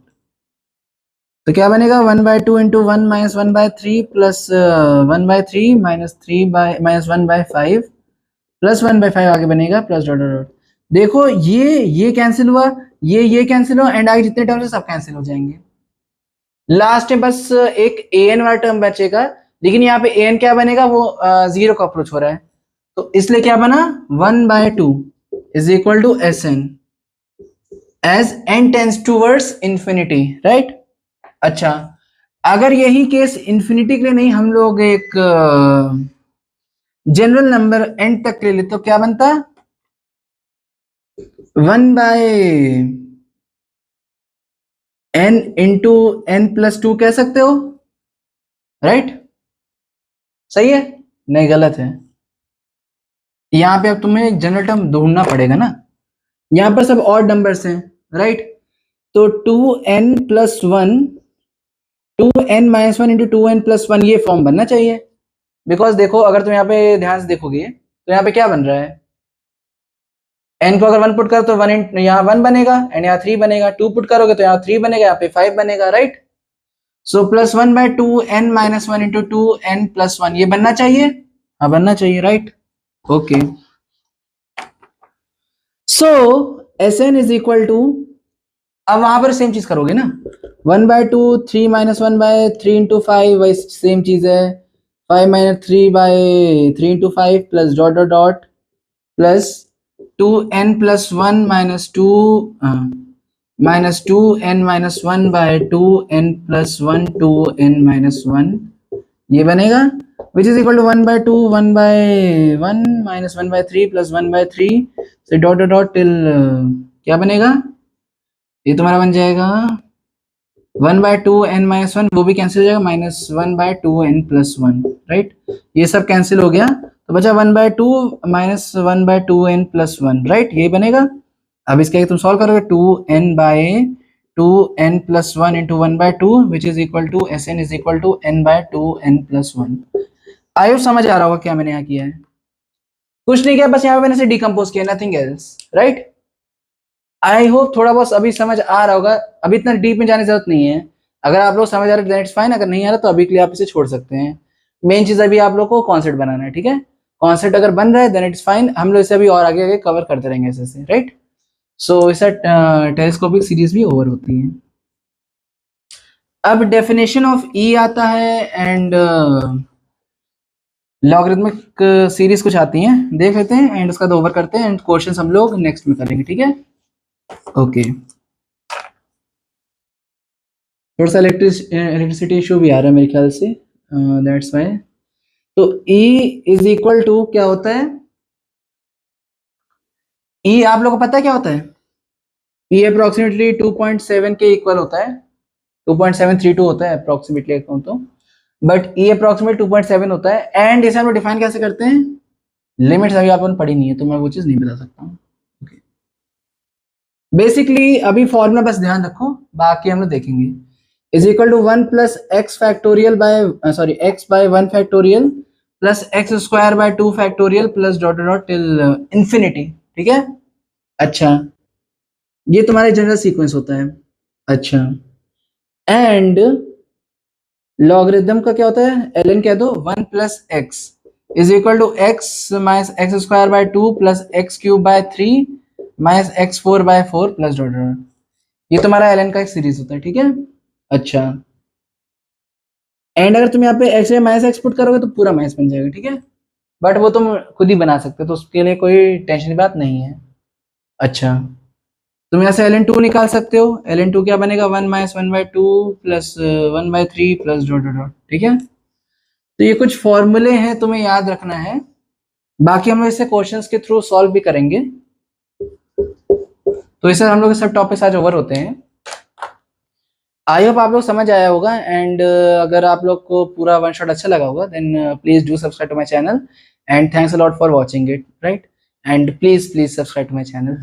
तो क्या बनेगा, 1/2 × 1 - 1/3 प्लस 1/3 - 1/5 प्लस 1/5 आगे बनेगा प्लस डॉट डॉट डॉट। देखो ये कैंसिल हुआ, ये कैंसिल हुआ, एंड आगे जितने टर्म्स है सब कैंसिल हो जाएंगे। लास्ट में बस एक an वाला टर्म बचेगा, लेकिन यहाँ पे an क्या बनेगा, वो 0 का अप्रोच हो रहा है, तो इसलिए क्या बना, 1/2 is equal to s n as n tends towards infinity, right. अच्छा, अगर यही केस इंफिनिटी के लिए नहीं, हम लोग एक जनरल नंबर n तक ले लेते तो क्या बनता, 1/n इंटू n+2 कह सकते हो, राइट। सही है, नहीं गलत है। यहाँ पे अब तुम्हें एक जनरल टर्म ढूंढना पड़ेगा ना, यहाँ पर सब ऑड नंबर्स हैं, राइट। तो 2n+1 2n - 1 × 2n+1 ये फॉर्म बनना चाहिए, बिकॉज देखो अगर तुम यहाँ पे ध्यान से देखोगे तो यहाँ पे क्या बन रहा है, n को अगर 1 पुट करो तो 1 यहाँ 1 बनेगा, एंड यहाँ 3 बनेगा, 2 पुट करोगे तो यहाँ 3 बनेगा, यहाँ पे 5 बनेगा, right. So plus 1/2 n - 1 × 2n+1 ये बनना चाहिए, हाँ बनना चाहिए, right. Okay, so Sn is equal to, अब वहां पर सेम चीज करोगे ना, 1/2 3 - 1/3 × 5 वही सेम चीज है, 5 - 3/3 × 5 plus dot dot dot plus 2n+1 - 2 -2n - 1/2n+1 2n - 1 ये बनेगा, which is equal to 1/2 1/1 - 1/3 plus 1/3 से डॉट डॉट डॉट टिल क्या बनेगा, ये तुम्हारा बन जाएगा 1/2 n - 1, वो भी कैंसिल हो जाएगा, -1/2 n+1, राइट। ये सब कैंसिल हो गया तो बचा 1/2 - 1/2 n+1, राइट, यही बनेगा। अब इसका तुम सॉल्व करोगे, 2n/2 n+1 × 1/2 which is equal to Sn is equal to n/2 n+1। आयो समझ आ रहा होगा क्या मैंने यहाँ किया है, कुछ नहीं किया, बस यहाँ पे मैंने इसे डिकम्पोज किया, nothing else, right. I hope थोड़ा बहुत अभी समझ आ रहा होगा, अभी इतना डीप में जाने की जरूरत नहीं है। अगर आप लोग समझ आ रहे हैं इट्स फाइन, अगर नहीं आ रहा तो अभी के लिए आप इसे छोड़ सकते हैं। मेन चीज अभी आप लोग को कॉन्सेप्ट बनाना है, ठीक है। कॉन्सेप्ट अगर बन रहा है देन इट्स फाइन, हम लोग इसे अभी और आगे आगे कवर करते रहेंगे ऐसे, राइट। सो इससे टेलीस्कोपिक सीरीज भी ओवर होती है। अब डेफिनेशन ऑफ ई आता है, एंड लॉगरिथमिक सीरीज कुछ आती हैं, देख लेते हैं एंड उसका ओवर करते हैं, एंड क्वेश्चंस हम लोग नेक्स्ट में करेंगे, ठीक है। ओके, थोड़ा सा इलेक्ट्रिसिटी इशू भी आ रहा है मेरे ख्याल से, दैट्स वाई। तो E इज इक्वल टू क्या होता है? E आप लोगों को पता है क्या होता है? E अप्रोक्सीमेटली 2.7 के इक्वल होता है, 2.732 होता है अप्रोक्सीमेटली कहूँ तो, बट E अप्रोक्सीमेट 2.7 होता है। एंड इसे हम लोग डिफाइन कैसे करते हैं? लिमिट्स अभी आपने पढ़ी नहीं है तो मैं वो चीज नहीं बता सकता हूँ। बेसिकली अभी फॉर्मूला बस ध्यान रखो, बाकी हम लोग देखेंगे। Is equal to 1 plus x factorial by sorry x by 1 factorial plus x square by 2 factorial plus dot dot till infinity. ठीक है, अच्छा, ये तुम्हारे जनरल सीक्वेंस होता है। अच्छा, एंड लॉगरिथम का क्या होता है? ln कह दो 1 plus x is equal to x minus x square by 2 plus x cube by 3 minus x 4 by 4 plus dot dot. ये तुम्हारा ln का एक सीरीज होता है। ठीक है, अच्छा, एंड अगर तुम यहाँ पे एक्स माइनस एक्स पुट करोगे तो पूरा माइनस बन जाएगा। ठीक है, बट वो तुम खुद ही बना सकते हो तो उसके लिए कोई टेंशन की बात नहीं है। अच्छा, तुम यहाँ से ln 2 निकाल सकते हो। ln 2 क्या बनेगा? 1 minus 1/2 plus 1/3 plus dot dot. ठीक है, तो ये कुछ फॉर्मूले हैं, तुम्हें याद रखना है। बाकी हम लोग इसे क्वेश्चंस के थ्रू सॉल्व भी करेंगे। तो इसे हम लोग सब टॉपिक्स आज ओवर होते हैं। आई होप आप लोग समझ आया होगा। एंड अगर आप लोग को पूरा वन शॉट अच्छा लगा होगा then please do subscribe to my channel and thanks a lot for watching it, right? And please subscribe to my channel.